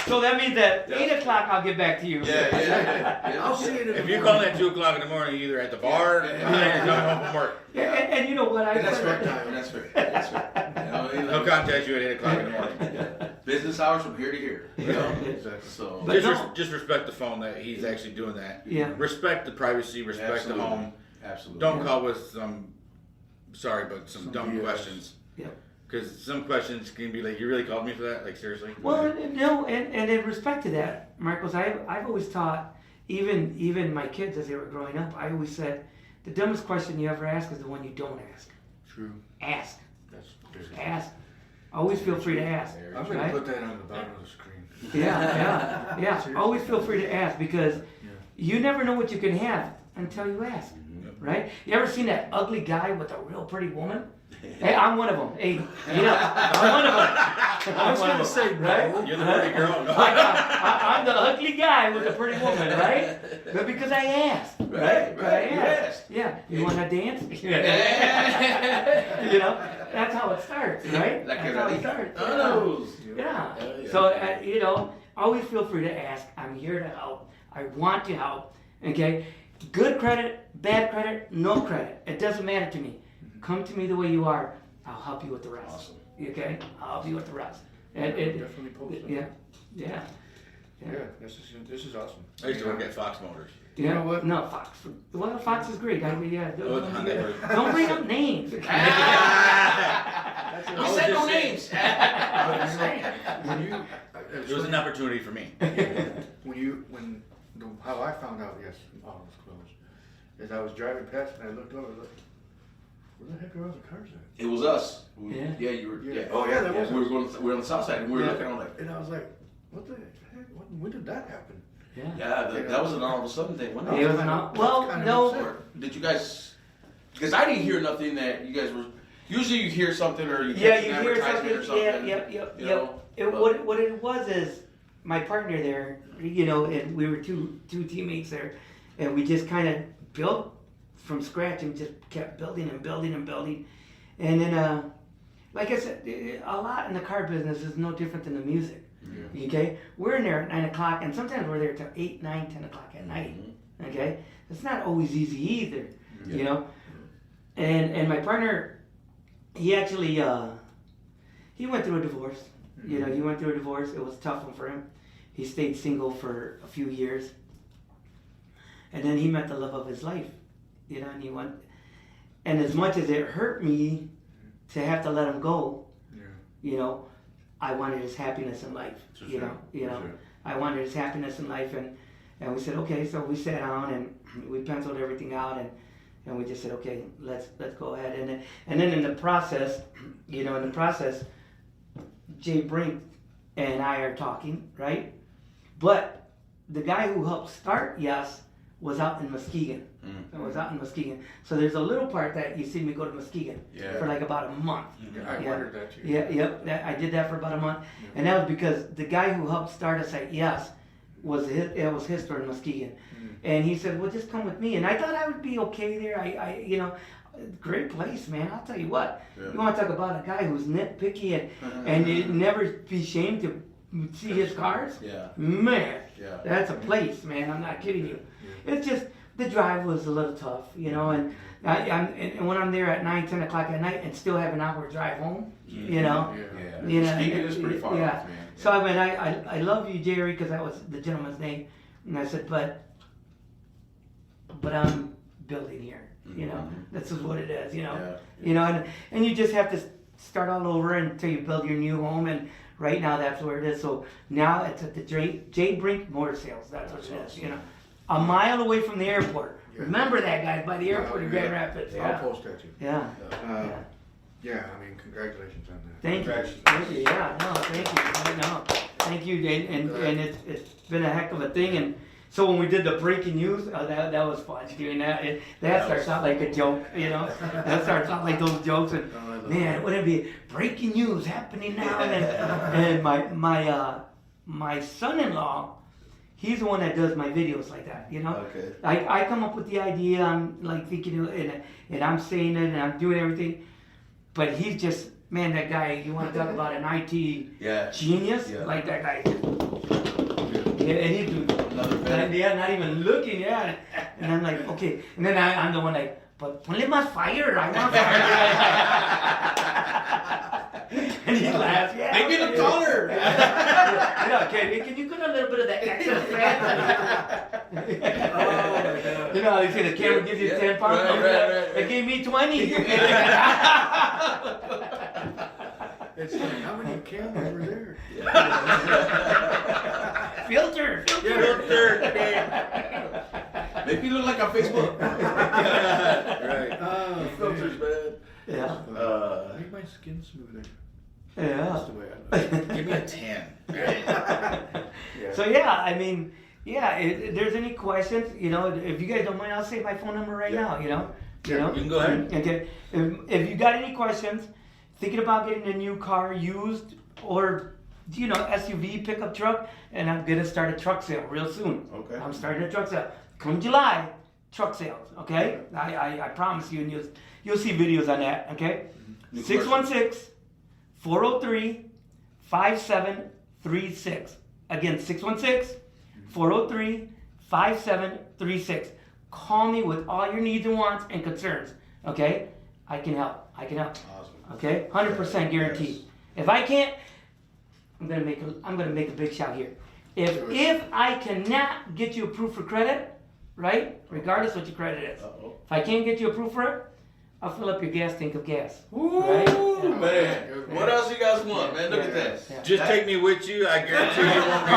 So that means at 8 o'clock I'll get back to you. Yeah. I'll see it If you call at 2 o'clock in the morning, you're either at the bar or you're coming home from work. And you know what I That's said? fair. That's fair. That's fair. You know, He'll contact you at 8 o'clock in the morning. business hours from here to here. You know? Exactly. So But Just respect the phone that he's actually doing that. Yeah. Respect the privacy, respect Absolutely. the home. absolutely. Don't call with some dumb BS. questions. Yeah. Because some questions can be like, you really called me for that? Like, seriously? Well, no, and in respect to that, Marcos, I've always taught, even my kids as they were growing up, I always said, the dumbest question you ever ask is the one you don't ask. True. Ask. That's good. Ask. Always feel free to ask. I'm going Right? to put that on the bottom of the screen. Yeah. Seriously. Always feel free to ask because you never know what you can have until you ask. Right? You ever seen that ugly guy with a real pretty woman? Hey, I'm one of them. Hey, I'm one of them. I was going to say, right? You're the pretty girl. No. I'm the ugly guy with the pretty woman, right? But because I asked, right? Because I asked. Yeah. You want to dance? That's how it starts, right? Like That's how it starts. Yeah. Yeah. So, always feel free to ask. I'm here to help. I want to help. Okay? Good credit, bad credit, no credit. It doesn't matter to me. Come to me the way you are. I'll help you with the rest. Awesome. Okay? I'll help you with the rest. Definitely post that. Yeah. This is awesome. I used to work at Fox Motors. Yeah. You know what? No, Fox. Well, Fox is great. I mean, yeah. Oh, the Hyundai was- Don't bring up names. We said no names. It was an opportunity for me. How I found out, yes, all was closed, is I was driving past and I looked over, where the heck are all the cars at? It was us. Yeah. You were. Yeah. Yeah. Oh, yeah, that was We were us. going. We were on the south side, and we were Yeah. looking. I'm like, And I was like, what the heck? When did that happen? yeah, that was an all of a sudden thing. Wasn't It it? was well, Kind of no. upset. Or did you guys? Because I didn't hear nothing that you guys were. Usually, you hear something or you Yeah, catch you an hear advertisement something. or something. Yep. you know, What it was is my partner there, and we were two teammates there, and we just kind of built from scratch and just kept building and building and building, and then like I said, a lot in the car business is no different than the music. Yeah. Okay, we're in there at 9 o'clock, and sometimes we're there till 8, 9, 10 o'clock at night. Okay, it's not always easy either. And my partner, he actually he went through a divorce. He went through a divorce. It was a tough one for him. He stayed single for a few years, and then he met the love of his life. And he went. And as much as it hurt me to have to let him go, I wanted his happiness in life. I wanted his happiness in life, and we said, okay. So we sat down and we penciled everything out, and we just said, okay, let's go ahead. And then in the process, J Brinks and I are talking, right? But the guy who helped start Yes was out in Muskegon. So there's a little part that you see me go to Muskegon for like about a month. I wondered that too. I did that for about a month, and that was because the guy who helped start us at Yes was his store in Muskegon, and he said, "Well, just come with me." And I thought I would be okay there. I great place, man. I'll tell you what. You want to talk about a guy who's nitpicky and he'd never be ashamed to see his cars? Yeah. Man, Yeah. that's a place, man. I'm not kidding you. It's just the drive was a little tough, and and when I'm there at 9, 10 o'clock at night and still have an hour drive home, Yeah. Muskegon is pretty far off, man. So I mean, I love you, Jerry, because that was the gentleman's name, and I said, but I'm building here, This is what it is, and you just have to start all over until you build your new home, and right now that's where it is. So now it's at the J Brinks Motor Sales. That's what it is, a mile away from the airport. Yeah. Remember that, guys, by the airport in Grand Rapids. I'll post that too. Yeah. Yeah, I mean, congratulations on that. Thank you. Yeah, no, thank you. No, thank you. And it's been a heck of a thing. And so when we did the breaking news, that was fun doing that. That starts out like a joke, That starts out like those jokes. And man, wouldn't it be breaking news happening now? And my son-in-law, he's the one that does my videos like that, you know. Okay. I come up with the idea, I'm like thinking, and I'm saying it, and I'm doing everything, but he's just, man, that guy. You want to talk about an IT genius? Yeah. Like that guy. Yeah, and he do. Yeah, not even looking. Yeah, and I'm like, okay, and then I'm the one like, but ponle más fire. I want fire. And he laughs. Yeah. Make me look taller. Yeah, okay. Can you put a little bit of that extra fat? You know, they say the camera gives you 10 pounds. Right. It gave me 20. It's like, how many cameras were there? Filter. Make me look like on Facebook. Right. Filters, man. Yeah. Make my skin smoother. Yeah. That's the way I like it. Give me a 10. So yeah, I mean, yeah. If there's any questions, you know, if you guys don't mind, I'll say my phone number right now. You know. You can go ahead. Okay. If you got any questions, thinking about getting a new car, used or you know SUV, pickup truck, and I'm gonna start a truck sale real soon. Okay. I'm starting a truck sale. Come July, truck sales. Okay. I promise you, and you'll see videos on that. Okay. 616-403-5736. Again, 616-403-5736. Call me with all your needs and wants and concerns. Okay? I can help. Awesome. Okay? 100% guaranteed. Yes. If I can't, I'm gonna make a big shout here. If I cannot get you approved for credit, right? Regardless what your credit is. Uh-oh. If I can't get you approved for it, I'll fill up your gas tank of gas. Ooh, Right? man. What else you guys want, man? Look at that. Yeah. Just take me with you. I guarantee you won't be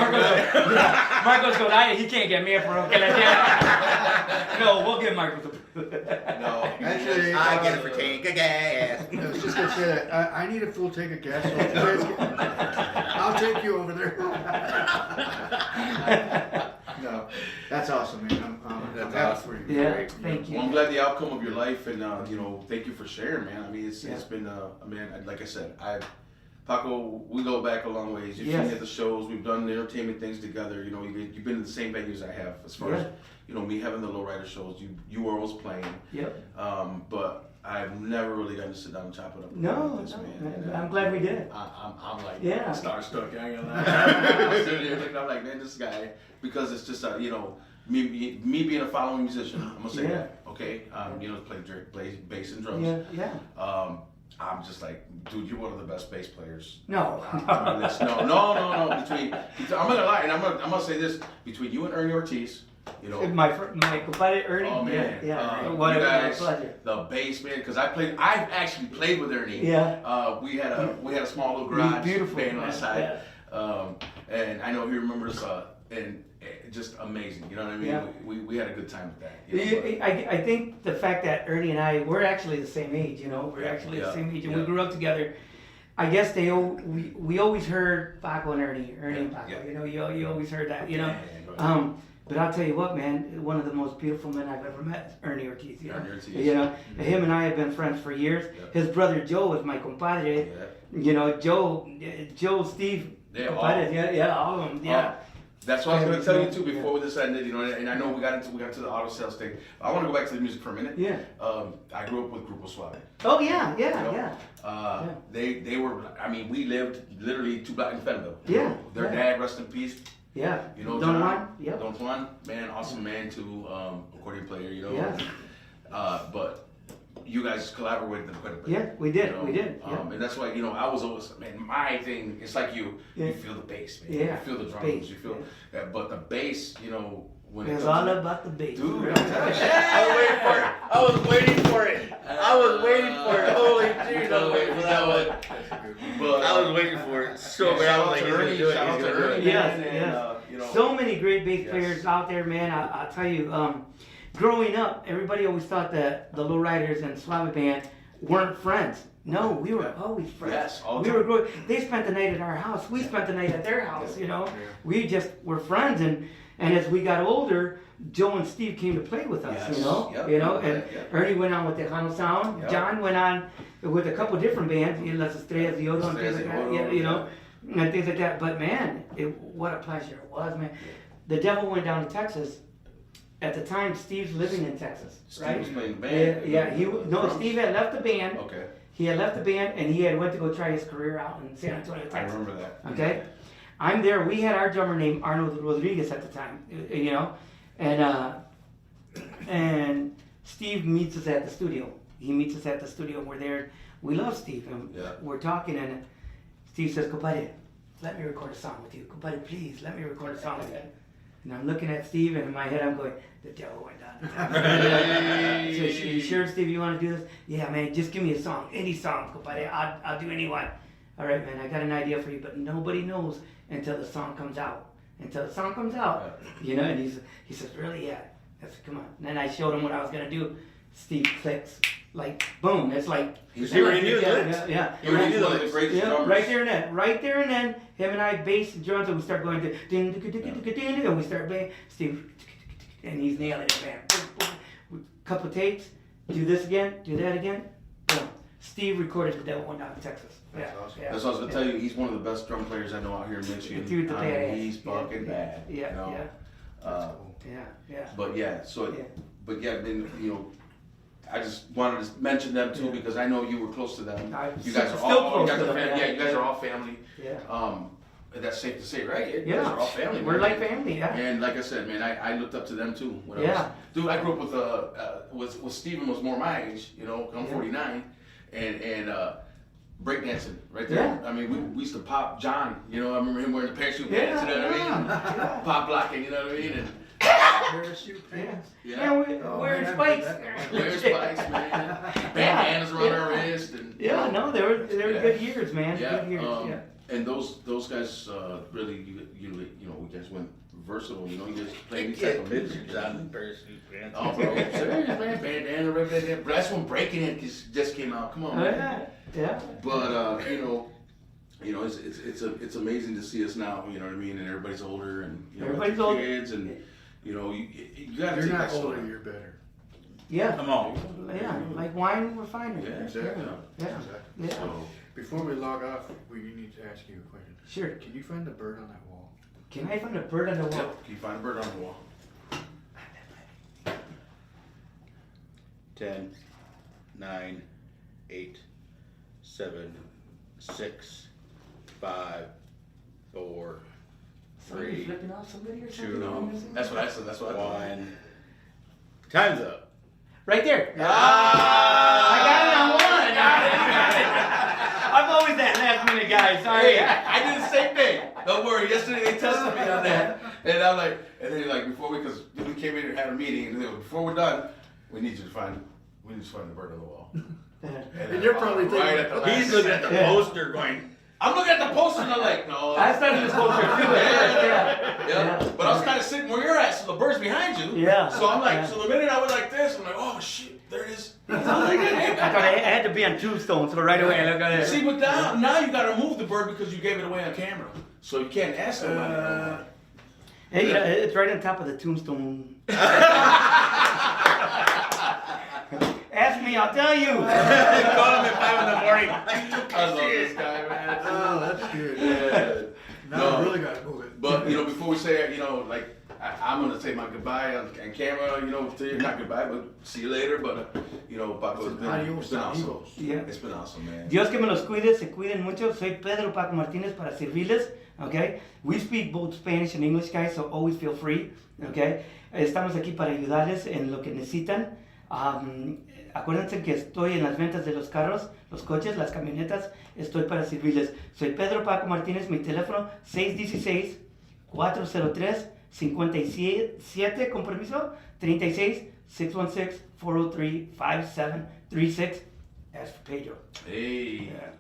Marcos goes, he can't get me approved. No, we'll get Marcos approved. No. Actually, I get it for tank of gas. I was just gonna say that I need a full tank of gas. So if you guys I'll take you over there. No, that's awesome, man. I'm That's happy awesome. for you. Yeah, Great. thank you. Well, I'm glad the outcome of your life, and thank you for sharing, man. I mean, it's been, man, like I said, Paco, we go back a long ways. You've seen me at the shows. We've done entertainment things together. You know, you've been in the same venues I have. As far as me having the Lowrider shows, you were always playing. Yep. But I've never really gotten to sit down and chop it up. No, with this man. And, I'm glad we did it. I'm like starstruck. I ain't gonna lie. I'm sitting here looking, I'm like, man, this guy, because it's just me being a following musician. I'm gonna say that, okay? Play bass and drums. Yeah. I'm just like, dude, you're one of the best bass players. No. No. I'm gonna lie, and I'm gonna say this: between you and Ernie Ortiz, My compadre Ernie. Oh man, What you a guys, pleasure. the bass man, because I've actually played with Ernie. Yeah. We had a small little garage Beautiful, band on man. the side, and I know he remembers, and just amazing. You know what I mean? Yeah. We had a good time with that. I think the fact that Ernie and I, we're actually the same age, We're actually the same age, and we grew up together. I guess we always heard Paco and Ernie and Paco. You always heard that, But I'll tell you what, man, one of the most beautiful men I've ever met is Ernie Ortiz. Ernie Ortiz. Him and I have been friends for years. Yep. His brother Joe is my compadre. Joe, Steve, compadres. All of them. Yeah. That's what I was going to tell you too before this ended, and I know we got to the auto sales thing. I want to go back to the music for a minute. Yeah. I grew up with Grupo Suave. Oh yeah. They were. I mean, we lived literally 2 blocks in Fenville. Yeah. Their dad, rest in peace. Yeah. Don Juan. Yeah. Don Juan, man, awesome man too, accordion player. Yeah. But you guys collaborated quite a bit. Yeah, we did. We did. And that's why I was always, man, my thing. It's like you feel the bass, man. Yeah. You feel the drums. Bass, You feel, but the bass, when It's it all comes about the bass. dude. I was waiting for it. Holy jeez, I was waiting for that one. But I was waiting for it so bad. shout I out was to like, Ernie. he's gonna do it. Shout out He's to gonna do Ernie. it. Yes. So many great bass players out there, man. I'll tell you, growing up, everybody always thought that the Lowriders and Suave Band weren't friends. No, we were always friends. Yes, all the we time. were growing. They spent the night at our house. We spent the night at their house. We just were friends. And as we got older, Joe and Steve came to play with us. Yes. Yep. And Ernie went on with Tejano Sound. Yep. John went on with a couple different bands, Las Estrellas de Oro and things like that. And things like that. But man, what a pleasure it was, man. the devil went down to Texas. At the time, Steve's living in Texas, Steve right? was playing the band. Yeah, Steve had left the band. Okay, He had left the band and he had went to go try his career out in San Antonio, I Texas. remember that. Okay, I'm there. We had our drummer named Arnold Rodriguez at the time, you know, and Steve meets us at the studio. He meets us at the studio. We're there. We love Steve, and we're talking. And Steve says, "Compadre, let me record a song with you. Compadre, please let me record a song with you." And I'm looking at Steve, and in my head, I'm going, "The devil went down." So, you sure, Steve, you want to do this? Yeah, man, just give me a song, any song, compadre. I'll do anyone. All right, man, I got an idea for you, but nobody knows until the song comes out. Until the song comes out, you know. And he says, "Really? Yeah." I said, "Come on." And then I showed him what I was gonna do. Steve clicks, like boom. It's like He already knew that. Yeah. He already knew one of the greatest drummers. Right there and then, him and I bass and drums, and we start going to ding, ding, ding, ding, ding, and we start playing. Steve, and he's nailing it, man. Couple takes, do this again, do that again. Boom. Steve recorded The Devil Went Down to Texas. That's awesome. That's what I was gonna tell you. He's one of the best drum players I know out here in Michigan. Dude, the I mean, badass. he's fucking bad. Yeah, you know? yeah. Yeah. But yeah, Yeah. but yeah, then you know, I just wanted to mention them too because I know you were close to them. You guys are still all close you guys to are them, family. yeah. Yeah, you guys are all family. Yeah. And that's safe to say, right? You Yeah. guys are all family. We're man. like family, yeah. And like I said, man, I looked up to them too. When Yeah. Dude, I grew up with Steven was more my age. You know, I'm Yeah. 49, and breakdancing right there. Yeah. I mean, we used to pop John. You know, I remember him wearing the parachute Yeah, pants. You know what I mean? yeah. Pop blocking. You know what I mean? And Parachute pants. Yeah, we're wearing spikes. wearing spikes, man. Bandanas around our wrist, and Yeah, no, they were Yeah. good years, man. yeah. Good years, yeah. And those guys really, you know, you guys went versatile. You know, you guys played these type of music. on the parachute pants. Oh, bro, serious, man. Bandana, red bandana. But that's when Breaking It just came out. Come on, Oh, man. yeah. But you know, it's amazing to see us now. You know what I mean? And everybody's older, and you know, Everybody's with older. kids, and you know, you gotta You're take not that older, story. you're better. Yeah. Come on. Yeah, like wine refinery. Yeah, Exactly. Yeah. Exactly. Yeah. So, Before we log off, we need to ask you a question. Sure. Can you find the bird on that wall? Can I find a bird on the wall? can you find a bird on the wall? 10, 9, 8, 7, 6, 5, 4, Somebody 3, flipping off somebody or something? 2, No, that's what I said. That's what I thought. 1. Time's up. Right there. Ah! I got it on one. I'm always that last minute guy. Sorry. Hey, I did the same thing. Don't worry. Yesterday they tested me on that, and I'm like, and then like before because we came in and had a meeting, and they were, before we're done, we need to find the bird on the wall. And you're probably right thinking, at the last He's looking at the Yeah. poster going, I'm looking at the poster and I'm like, no. I started this poster too. Yeah. Yeah. But I was kind of sitting where you're at, so the bird's behind you. Yeah. So I'm like, Yeah. so the minute I went like this, I'm like, oh shit, there it is. I thought I had to be on tombstone, so right away I look at it. See, but now you got to move the bird because you gave it away on camera, so you can't ask somebody. Hey, it's right on top of the tombstone. Ask me, I'll tell you. call him at 5 in the morning. I love this guy, man. oh, that's good. Yeah. Now I really got to move it. But you know, before we say it, you know, like I'm gonna say my goodbye on camera. You know, to you, not goodbye, but see you later. But you know, Paco, it's been awesome. amigos. Yeah. It's been awesome, man. Dios que me los cuide, se cuiden mucho. Soy Pedro Paco Martinez para servirles. Okay, we speak both Spanish and English, guys, so always feel free. Okay, estamos aquí para ayudarles en lo que necesitan. Acuérdense que estoy en las ventas de los carros, los coches, las camionetas. Estoy para servirles. Soy Pedro Paco Martínez. Mi teléfono 616-403-57, con permiso, 36-616-403-5736. As for Pedro. Hey. Yeah.